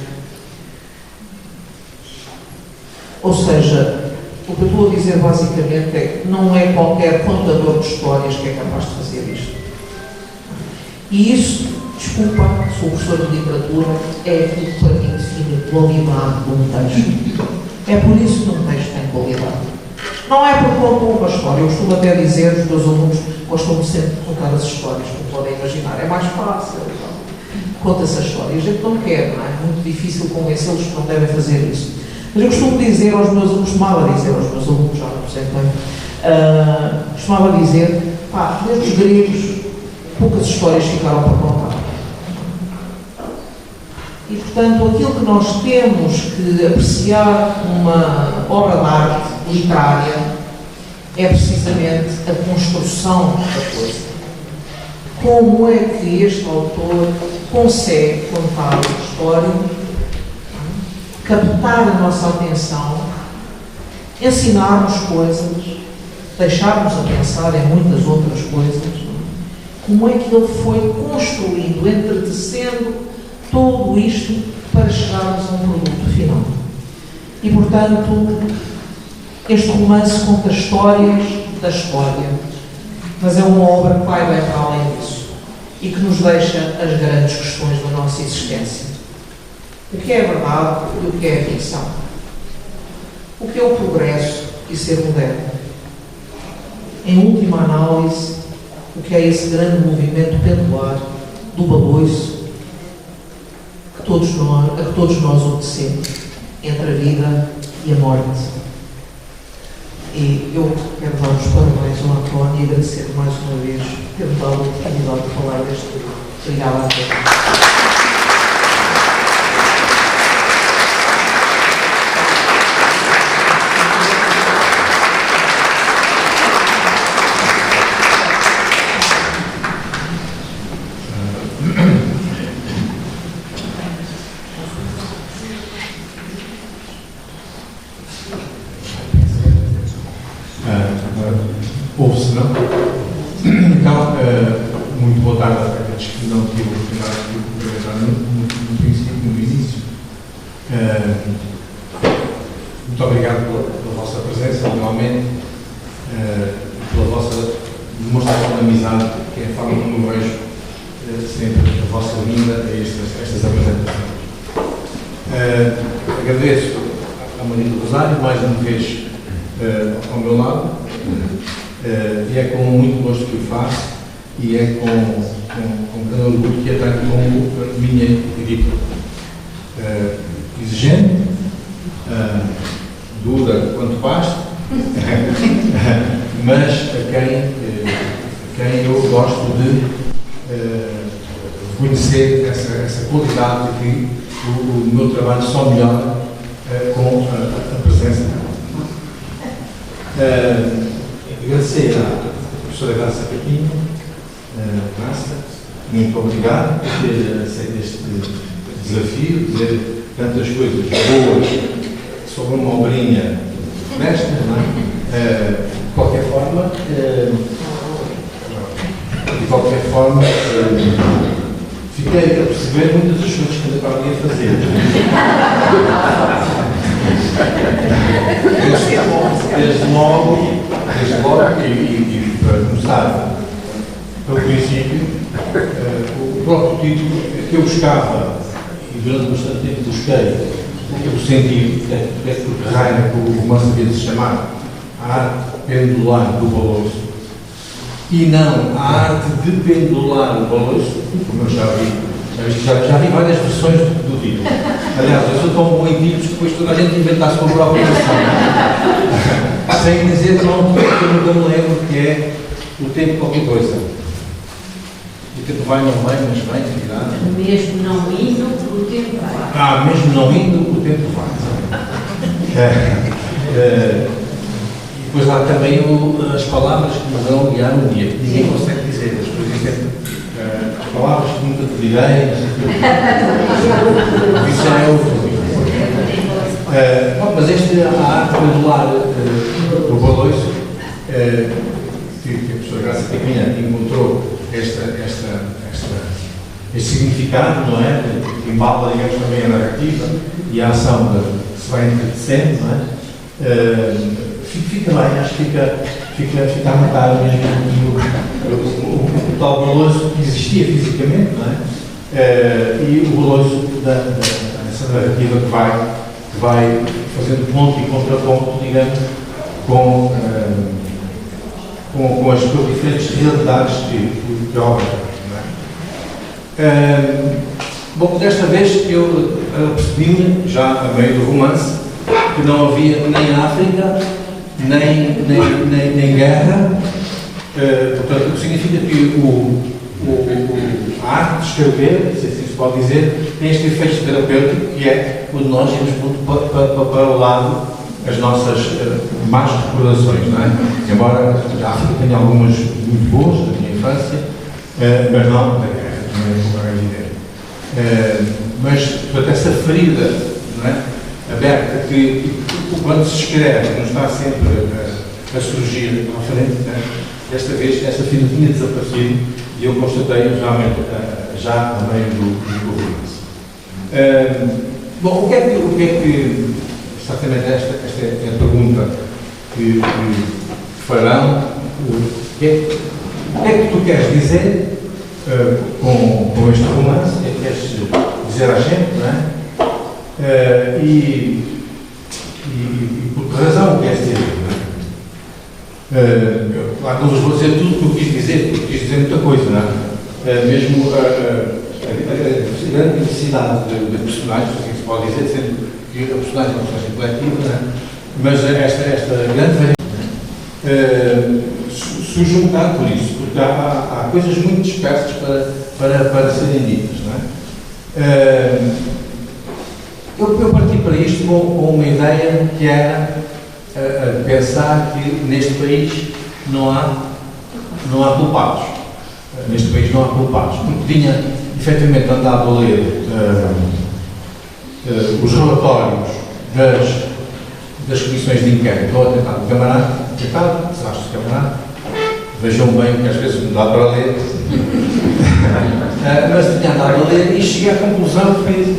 Speaker 2: Ou seja, o que eu estou a dizer basicamente é que não é qualquer contador de histórias que é capaz de fazer isto. E isso, desculpa, sou professor de literatura, é aquilo que para mim define a qualidade de um texto. É por isso que um texto tem qualidade. Não é porque conto uma história. Eu costumo até dizer, os meus alunos gostam sempre de contar as histórias, como podem imaginar. É mais fácil. Conta-se a história. A gente não quer, não é? É muito difícil convencê-los que não devem fazer isso. Mas eu costumo dizer aos meus alunos, costumava dizer aos meus alunos, já não sei bem, costumava dizer, desde os gregos, poucas histórias ficaram para contar. E, portanto, aquilo que nós temos que apreciar numa obra de arte literária é precisamente a construção da coisa. Como é que este autor consegue contar a história, captar a nossa atenção, ensinar-nos coisas, deixar-nos a pensar em muitas outras coisas. Como é que ele foi construindo, entretecendo tudo isto para chegarmos a um produto final. E, portanto, este romance conta histórias da história, mas é uma obra que vai bem para além disso. e que nos deixa as grandes questões da nossa existência. O que é a verdade e o que é a ficção? O que é o progresso e ser moderno? Em última análise, o que é esse grande movimento pendular do baloiço a que todos nós obedecemos, entre a vida e a morte? E eu quero dar os parabéns ao António e agradecer mais uma vez ter-me dado a oportunidade de falar deste livro. Obrigada a todos.
Speaker 3: Ouve-se, não? Então, muito boa tarde. Acho que não tive a oportunidade de comentar no princípio, no início. Muito obrigado pela vossa presença, realmente, pela vossa demonstração de amizade, que é a forma como eu vejo sempre a vossa vinda a estas apresentações. Agradeço à Maria do Rosário, mais uma vez, ao meu lado. E é com muito gosto que o faço e é com grande orgulho que a trato como minha editora. Exigente, dura quanto basta, mas a quem eu gosto de reconhecer essa qualidade de que o meu trabalho só melhora com a presença. Agradecer à professora Graça Capinho, Graça, muito obrigado por ter aceito este desafio, dizer tantas coisas boas sobre uma obrinha desta, não é? De qualquer forma, fiquei a perceber muitas das coisas que ainda estava a fazer. Desde logo, e para começar pelo princípio, o próprio título que eu buscava, e durante bastante tempo busquei, o sentido, porque raia que o romance havia de se chamar A Arte Pendular do Baloiço, e não A Arte de Pendular o Baloiço, como eu já vi várias versões do título. Aliás, eu sou tão bom em títulos que depois toda a gente inventasse uma própria versão. Sem dizer que não, que eu nunca me lembro, que é o tempo qualquer coisa. O tempo vai, não vai, mas vem, cuidado.
Speaker 1: Mesmo não indo, o tempo vai.
Speaker 3: Mesmo não indo, o tempo vai. E depois há também as palavras que nos vão guiar um dia. Ninguém consegue dizer, as coisas sempre. As palavras que nunca te direi, isso já é outro. Mas a arte pendular do Baloiço, que a professora Graça Capinha encontrou este significado, não é? Que embala, digamos, também a narrativa e a ação que se vai entretecendo, não é? Fica bem, acho que fica a matar mesmo o tal Baloiço que existia fisicamente, não é? E o Baloiço dessa narrativa que vai fazendo ponto e contraponto, digamos, com as diferentes realidades que obra. Bom, desta vez eu percebi-me, já a meio do romance, que não havia nem África, nem guerra, portanto, o que significa que a arte de escrever, se assim se pode dizer, tem este efeito terapêutico, que é quando nós irmos para o lado as nossas más recordações, não é? Embora a África tenha algumas muito boas da minha infância, mas não da guerra, como é evidente. Mas, portanto, essa ferida, não é? Aberta, que quando se escreve não está sempre a surgir à frente, né? Desta vez essa ferida tinha desaparecido e eu constatei realmente já a meio do romance. Bom, o que é que exatamente esta é a pergunta que farão, o que é que tu queres dizer com este romance, queres dizer à gente, não é? E por que razão queres dizer, não é? Claro, não vos vou dizer tudo o que eu quis dizer, porque quis dizer muita coisa, não é? Mesmo a grande necessidade de personagens, assim se pode dizer, sendo que a personagem é uma personagem coletiva, não é? Mas esta grande variedade surge um bocado por isso, porque há coisas muito dispersas para serem ditas, não é? Eu parti para isto com uma ideia que era pensar que neste país não há culpados. Neste país não há culpados, porque tinha efetivamente andado a ler os relatórios das comissões de inquérito ou atentado do camarada, desastre do camarada, vejam bem que às vezes não dá para ler, mas tinha andado a ler e cheguei à conclusão que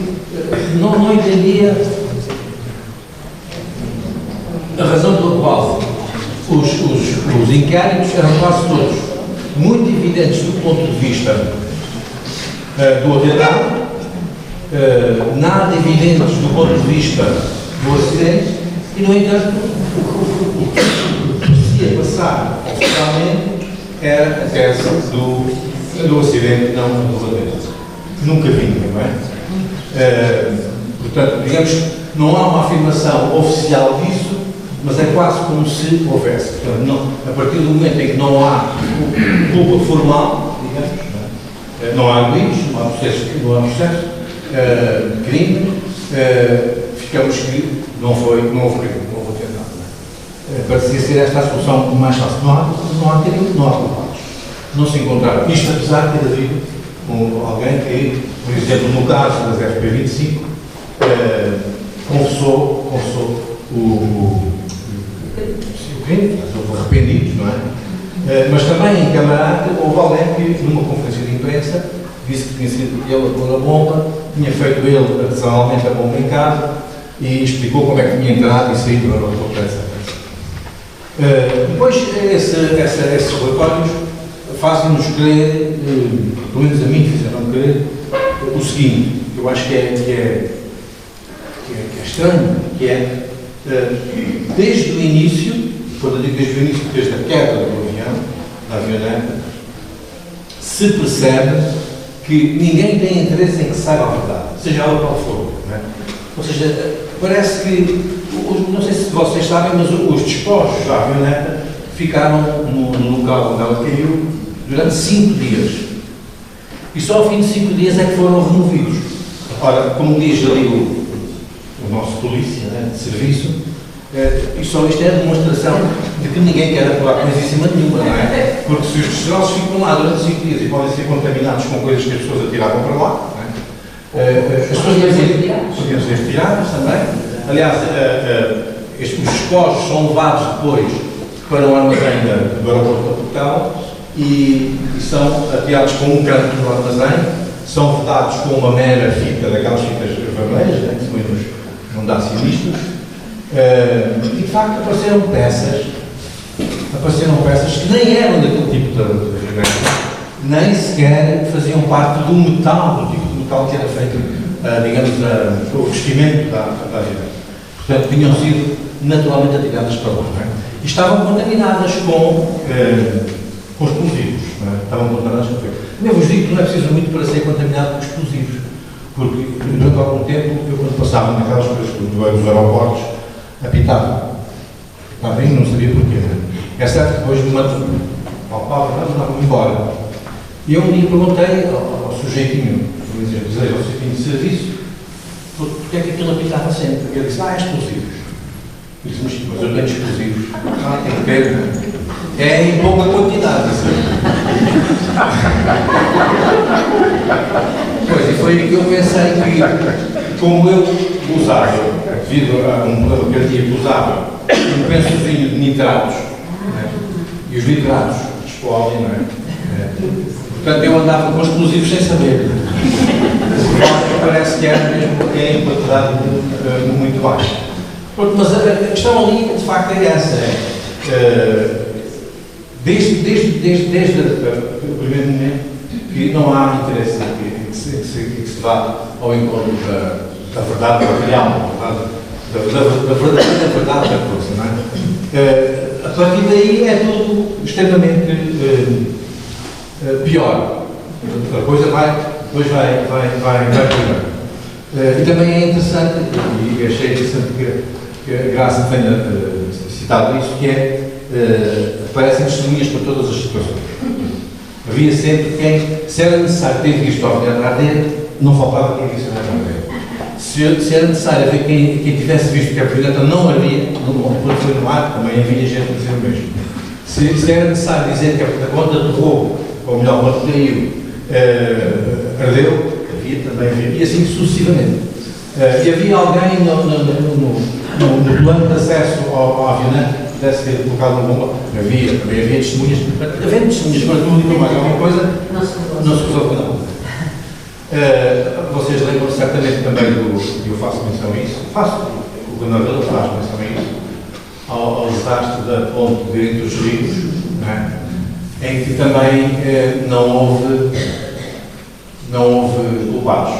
Speaker 3: não entendia a razão pela qual os inquéritos eram quase todos muito evidentes do ponto de vista do atentado, nada evidentes do ponto de vista do acidente, e no entanto o que se ia passar oficialmente era a tese do acidente não resolvido. Nunca vinha, não é? Portanto, digamos que não há uma afirmação oficial disso, mas é quase como se houvesse. Portanto, a partir do momento em que não há culpa formal, digamos, não há juízo, não há processo de crime, ficamos que não houve crime, não houve atentado. Parecia ser esta a solução mais fácil. Não há crime, não há culpados. Não se encontraram. Isto apesar de ter havido alguém que, por exemplo, no caso das FP25, confessou o crime, houve arrependidos, não é? Mas também em camarada houve alguém que, numa conferência de imprensa, disse que tinha sido ele a pôr a bomba, tinha feito ele artesanalmente a bomba em casa e explicou como é que tinha entrado e saído do aeroporto, etc. Depois, esses relatórios fazem-nos crer, pelo menos a mim fizeram crer, o seguinte, que eu acho que é estranho, que é, desde o início, quando eu digo desde o início, desde a queda do avião, da avioneta, se percebe que ninguém tem interesse em que saiba a verdade, seja ela qual for. Não é? Ou seja, parece que, não sei se vocês sabem, mas os despojos da avioneta ficaram no local onde ela caiu durante 5 dias. E só ao fim de 5 dias é que foram removidos. Ora, como diz ali o nosso polícia, né, de serviço, e só isto é a demonstração de que ninguém quer atuar coisa em cima nenhuma, não é? Porque se os destroços ficam lá durante 5 dias e podem ser contaminados com coisas que as pessoas atiravam para lá, não é? As pessoas podiam ser retiradas também. Aliás, os despojos são levados depois para um armazém do aeroporto da Portugal e são atirados com um canto do armazém, são vedados com uma mera fita, daquelas fitas vermelhas, né, que são não dá sinistros. E de facto apareceram peças que nem eram daquele tipo de avioneta, nem sequer faziam parte do metal, do tipo de metal que era feito, digamos, o vestimento da avioneta. Portanto, tinham sido naturalmente atiradas para lá, não é? E estavam contaminadas com explosivos, não é? Estavam contaminadas com explosivos. Eu vos digo que não é preciso muito para ser contaminado com explosivos, porque durante algum tempo, eu quando passava naquelas coisas dos aeroportos, apitava e não sabia porquê. É certo que depois de uma mandava-me embora. E eu um dia perguntei ao sujeitinho, ao sujeitinho de serviço, porque é que aquilo apitava sempre? Ele disse, é explosivos. Eu disse, mas eu tenho explosivos. Tem que ter. É em pouca quantidade. Pois, e foi aí que eu pensei que, como eu usava, devido a um problema que eu tinha que usava, um pensozinho de nitratos, né? E os nitratos explodem, não é? Portanto, eu andava com explosivos sem saber. Parece que era mesmo em quantidade muito baixa. Mas a questão ali, de facto, é essa. Desde o primeiro momento, que não há interesse em que se vá ao encontro da verdade material, da verdadeira verdade da coisa, não é? A partir daí é tudo extremamente pior. A coisa depois vai pior. E também é interessante, e achei interessante que a Graça tenha citado isso, que é aparecem testemunhas para todas as situações. Havia sempre quem, se era necessário ter visto a mulher arder, não faltava quem visse a mulher arder. Se era necessário haver quem tivesse visto que a Brilhanta não ardia, quando foi no ar, também havia gente a dizer o mesmo. Se era necessário dizer que a conta de roubo, ou melhor, quando caiu, ardeu, também havia, e assim sucessivamente. E havia alguém no plano de acesso ao avionante que pudesse ter colocado uma bomba. Também havia testemunhas. Havendo testemunhas, quando tudo e mais alguma coisa, não se resolve nada. Vocês lembram certamente também e eu faço menção a isso, o governador faz menção a isso, ao desastre da ponte entre os rios, não é? Em que também não houve culpados.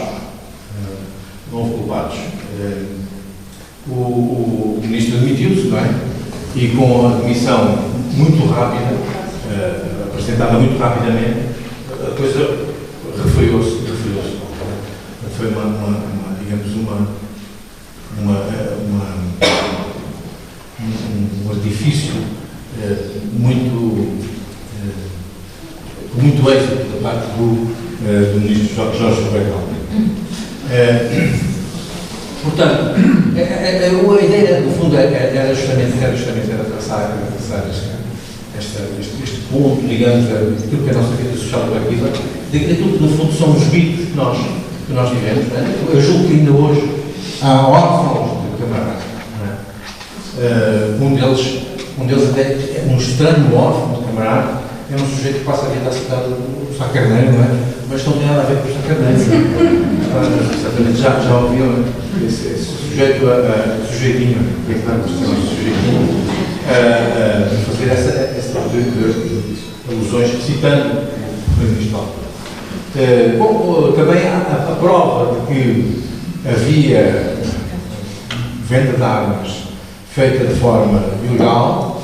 Speaker 3: Não houve culpados. O ministro admitiu-se, não é? E com a demissão muito rápida, apresentada muito rapidamente, a coisa referiu-se. Foi um edifício com muito êxito da parte do ministro Jorge Sobral. Portanto, a ideia, no fundo, era justamente traçar este ponto, digamos, daquilo que é a nossa vida social coletiva, daquilo que, no fundo, são os mitos que nós vivemos. Eu julgo que ainda hoje há órfãos de camaradas. Um deles até é um estranho órfão de camarada, é um sujeito que passa a vida à cidade do Sá Carneiro, não é? Mas não tem nada a ver com o Sá Carneiro. Certamente já ouviram esse sujeito, sujeitinho, que é que dá sujeitinho, fazer esse tipo de alusões, citando o Primeiro-Ministro. Também a prova de que havia venda de armas feita de forma ilegal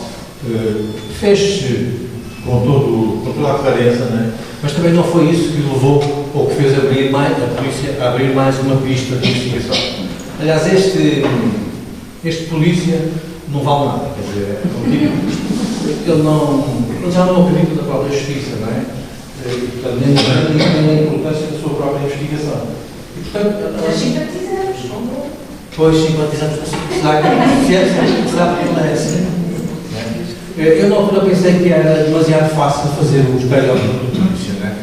Speaker 3: fez-se com toda a clareza, né? Mas também não foi isso que levou ou que fez abrir a polícia a abrir mais uma pista de investigação. Aliás, este polícia não vale nada, quer dizer, ele já não acredita na própria justiça, não é? E, portanto, nem a importância da sua própria investigação. E, portanto,
Speaker 1: Nós simpatizamos, não?
Speaker 3: pois simpatizamos, será que não é assim? Eu na altura pensei que era demasiado fácil fazer o estereótipo de polícia, né?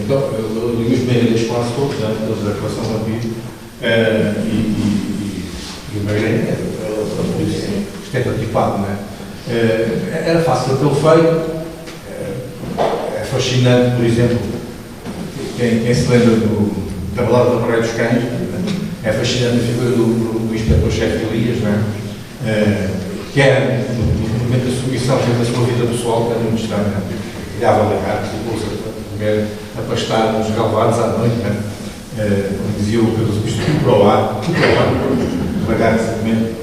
Speaker 3: Então, eu li os meios quase todos, da relação rapida, e o meio a polícia estereotipado, né? Era fácil pelo feito. É fascinante, por exemplo, quem se lembra da balada da Praia dos Cães, é fascinante a figura do inspetor-chefe Elias, né? Que era, no momento da submissão, da sua vida pessoal, que era muito estranho, né? Olhava lagartos e pôs a comer, a pastar nos galvados à noite, né? Dizia o Pedro Bispo, tudo para o ar, lagartos a comer.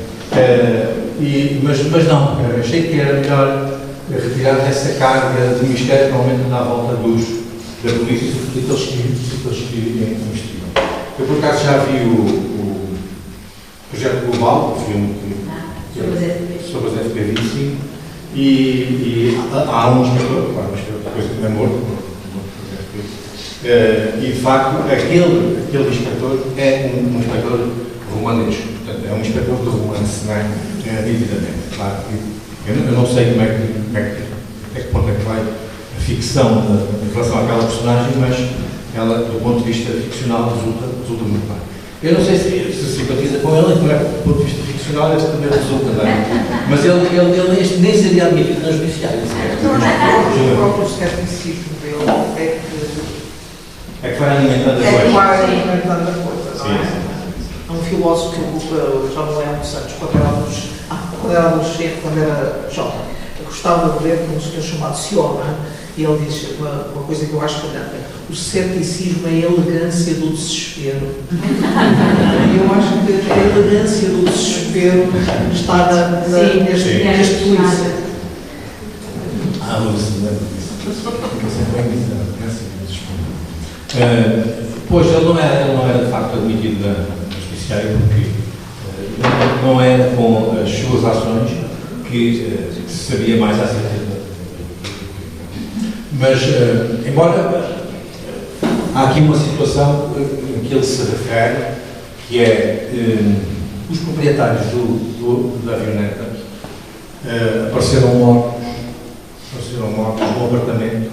Speaker 3: Mas não, achei que era melhor retirar dessa carga de mistério que normalmente anda à volta da polícia, sobretudo aqueles que investigam. Eu, por acaso, já vi o Projeto Global, o filme sobre as FP25, e há um inspetor, mas depois é morto, e de facto aquele inspetor é um inspetor romanesco, portanto é um inspetor de romance, não é? Evidente, claro. Eu não sei até que ponto é que vai a ficção em relação àquela personagem, mas ela, do ponto de vista ficcional, resulta muito bem. Eu não sei se simpatiza com ela, do ponto de vista ficcional, este também resulta bem. Mas ele nem seria admitido nas judiciais.
Speaker 2: O próprio escepticismo dele
Speaker 3: é que vai alimentando a coisa.
Speaker 2: Vai alimentando a coisa, não é? Há um filósofo que já não é um Santos, quando era adolescente, quando era jovem, gostava de ler com um senhor chamado Sioma, e ele diz uma coisa que eu acho brilhante: o ceticismo é a elegância do desespero. E eu acho que a elegância do desespero está neste polícia.
Speaker 3: Pois, ele não era de facto admitido na Judiciária porque não era com as suas ações que se sabia mais acerca de. Mas, embora há aqui uma situação em que ele se refere, que é os proprietários da avioneta apareceram mortos num apartamento,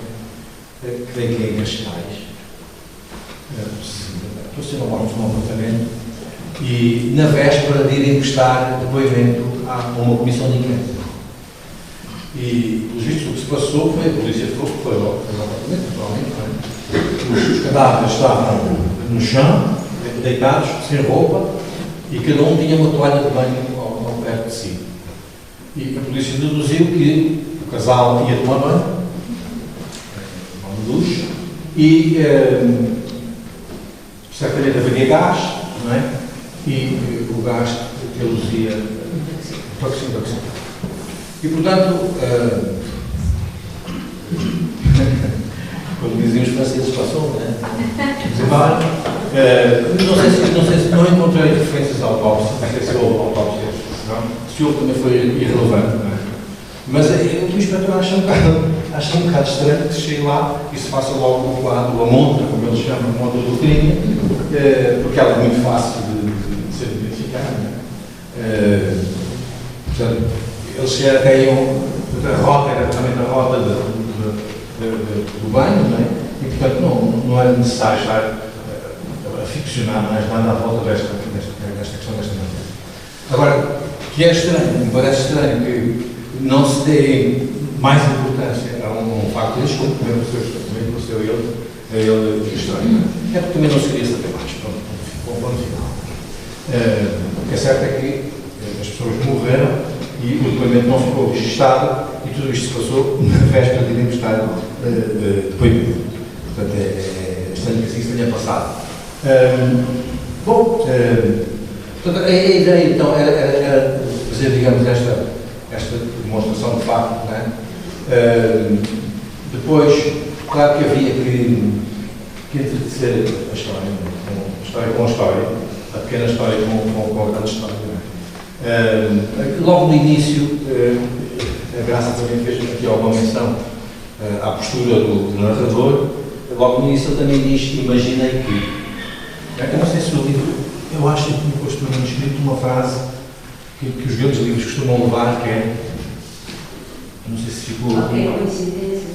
Speaker 3: creio que é em Cascais. Apareceram mortos num apartamento e na véspera de irem prestar depoimento a uma comissão de inquérito. E, pelos vistos, o que se passou foi a polícia foi ao apartamento, naturalmente. Os cadáveres estavam no chão, deitados, sem roupa, e cada um tinha uma toalha de banho ao perto de si. E a polícia deduziu que o casal ia tomar banho, de duche, e certamente haveria gás, não é? E o gás que eluzia toxina. E, portanto, como diziam os franceses, passou, não é? Não sei se não encontrei referências à autópsia, não sei se houve autópsia, se houve também foi irrelevante, não é? Mas o inspetor acha um bocado estranho que se chegue lá e se faça logo o quadro, a monta, como eles chamam, a monta do crime, porque ela é muito fácil de ser identificada, não é? Portanto, eles sequer têm a rota, era realmente a rota do banho, não é? E, portanto, não era necessário estar a ficcionar mais nada à volta desta questão desta matéria. Agora, que é estranho, me parece estranho que não se dê mais importância a um facto deste, como também pareceu a ele estranho. É porque também não se queria saber mais, ponto final. O que é certo é que as pessoas morreram e o depoimento não ficou registado e tudo isto se passou na véspera de irem prestar depoimento. Portanto, é estranho que assim se tenha passado. Portanto, a ideia então era fazer, digamos, esta demonstração de facto, não é? Depois, claro que havia que entretecer a história com a história, a pequena história com a grande história. Logo no início, a Graça também fez aqui alguma menção à postura do narrador. Logo no início ele também diz: imaginei que. Eu não sei se o livro, eu acho que tinha posto no manuscrito uma frase que os grandes livros costumam levar, que é. Não sei se ficou.
Speaker 4: Coincidência.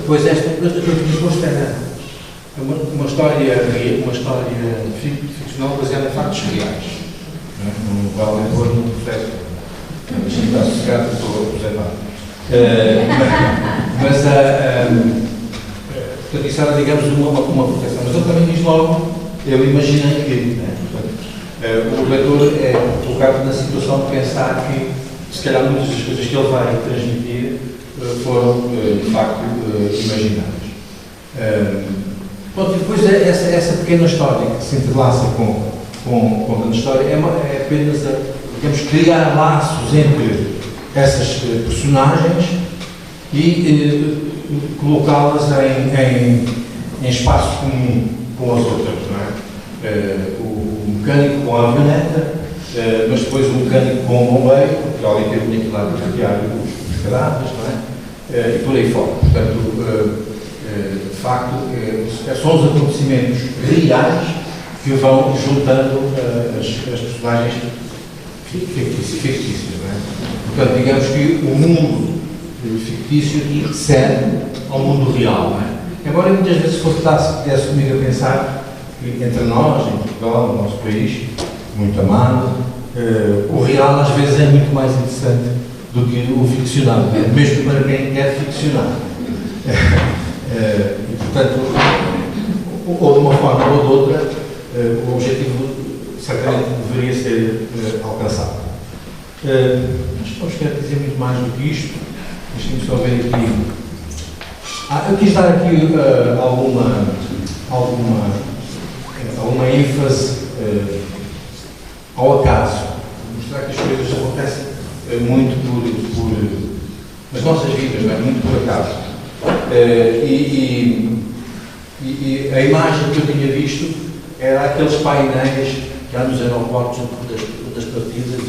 Speaker 3: Pois esta, eu tinha posto era uma história ficcional baseada em factos reais. No qual eu vou no processo. Mas está sossegado, estou aposentado. Portanto, isso era, digamos, uma proteção. Mas ele também diz logo, eu imaginei que. Portanto, o leitor é colocado na situação de pensar que, se calhar, muitas das coisas que ele vai transmitir foram, de facto, imaginadas. Pronto, e depois essa pequena história que se entrelaça com a grande história é apenas, digamos, criar laços entre essas personagens e colocá-las em espaço comum com as outras, não é? O mecânico com a avioneta, mas depois o mecânico com o bombeiro, porque alguém teve que ir lá retirar os cadáveres, não é? E por aí fora. Portanto, de facto, são os acontecimentos reais que vão juntando as personagens fictícias, não é? Portanto, digamos que o mundo fictício serve ao mundo real, não é? Embora muitas vezes pudesse comigo a pensar que entre nós, em Portugal, no nosso país, muito amado, o real às vezes é muito mais interessante do que o ficcionado, é? Mesmo para quem quer ficcionar. E, portanto, ou de uma forma ou de outra, o objetivo certamente deveria ser alcançado. Mas não quero dizer muito mais do que isto. Deixa-me só ver aqui. Eu quis dar aqui alguma ênfase ao acaso. Mostrar que as coisas acontecem muito nas nossas vidas, não é? Muito por acaso. E a imagem que eu tinha visto era aqueles painéis que há nos aeroportos das partidas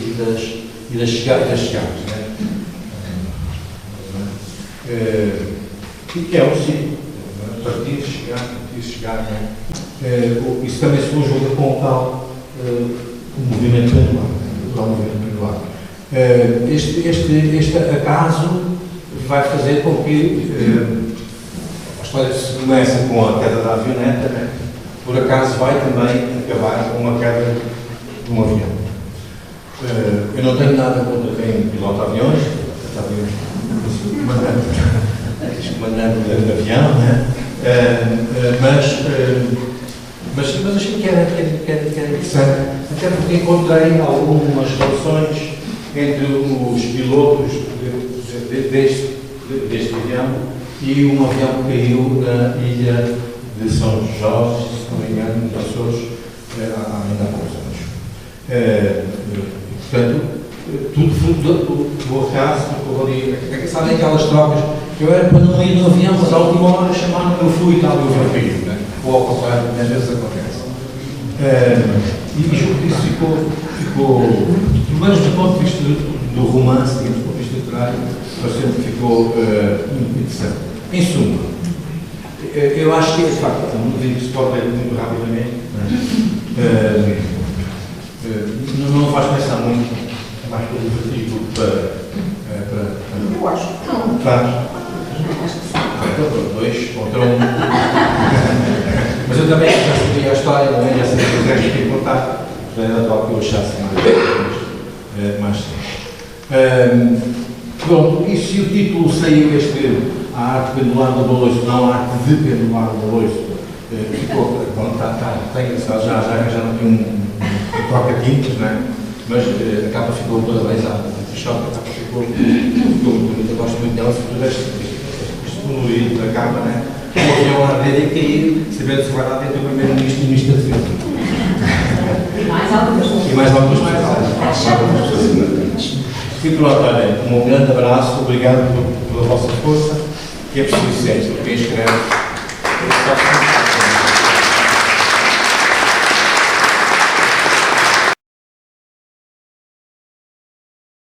Speaker 3: e das chegadas, né? Que é um ciclo. Partir, chegar, né? Isso também se conjuga com o tal movimento pendular. Este acaso vai fazer com que a história se começa com a queda da avioneta, né? Por acaso vai também acabar com a queda de um avião. Eu não tenho nada contra quem pilota aviões, comandante de avião, né? Mas achei que era interessante, até porque encontrei algumas relações entre os pilotos deste avião e um avião que caiu na ilha de São Jorge, se não me engano, nos Açores, ainda há poucos anos. Portanto, tudo fruto do acaso, sabem aquelas trocas? Eu era para não ir no avião, mas à última hora chamaram-me, eu fui e tal, e o avião caiu, né? Ou ao contrário, às vezes acontece. E julgo que isso ficou, pelo menos do ponto de vista do romance, do ponto de vista literário, pareceu que ficou muito interessante. Em suma, eu acho que, de facto, um livro que se pode ler muito rapidamente, não faz pensar muito, é mais pelo divertido para.
Speaker 2: Eu acho que não.
Speaker 3: Faz. Então, dois, contra um. Mas eu também já sabia a história, não é? Já sabia o que eu queria contar. Era natural que eu achasse mais simples. Pronto, e se o título saiu a arte pendular do Baloiço, não a arte de pendular do Baloiço, ficou, pronto, já arranjaram aqui um troca-tintas, não é? Mas a capa ficou parabéns à Peixoto, a capa ficou muito bonita, eu gosto muito dela, sobretudo este colorido da capa, né? O avião lá dentro e cair, sabendo se vai lá dentro o primeiro-ministro e o ministro da Defesa.
Speaker 1: E mais algumas coisas.
Speaker 3: E mais algumas coisas. E pronto, olha, um grande abraço, obrigado pela vossa força, que é preciso ser, quem escreve.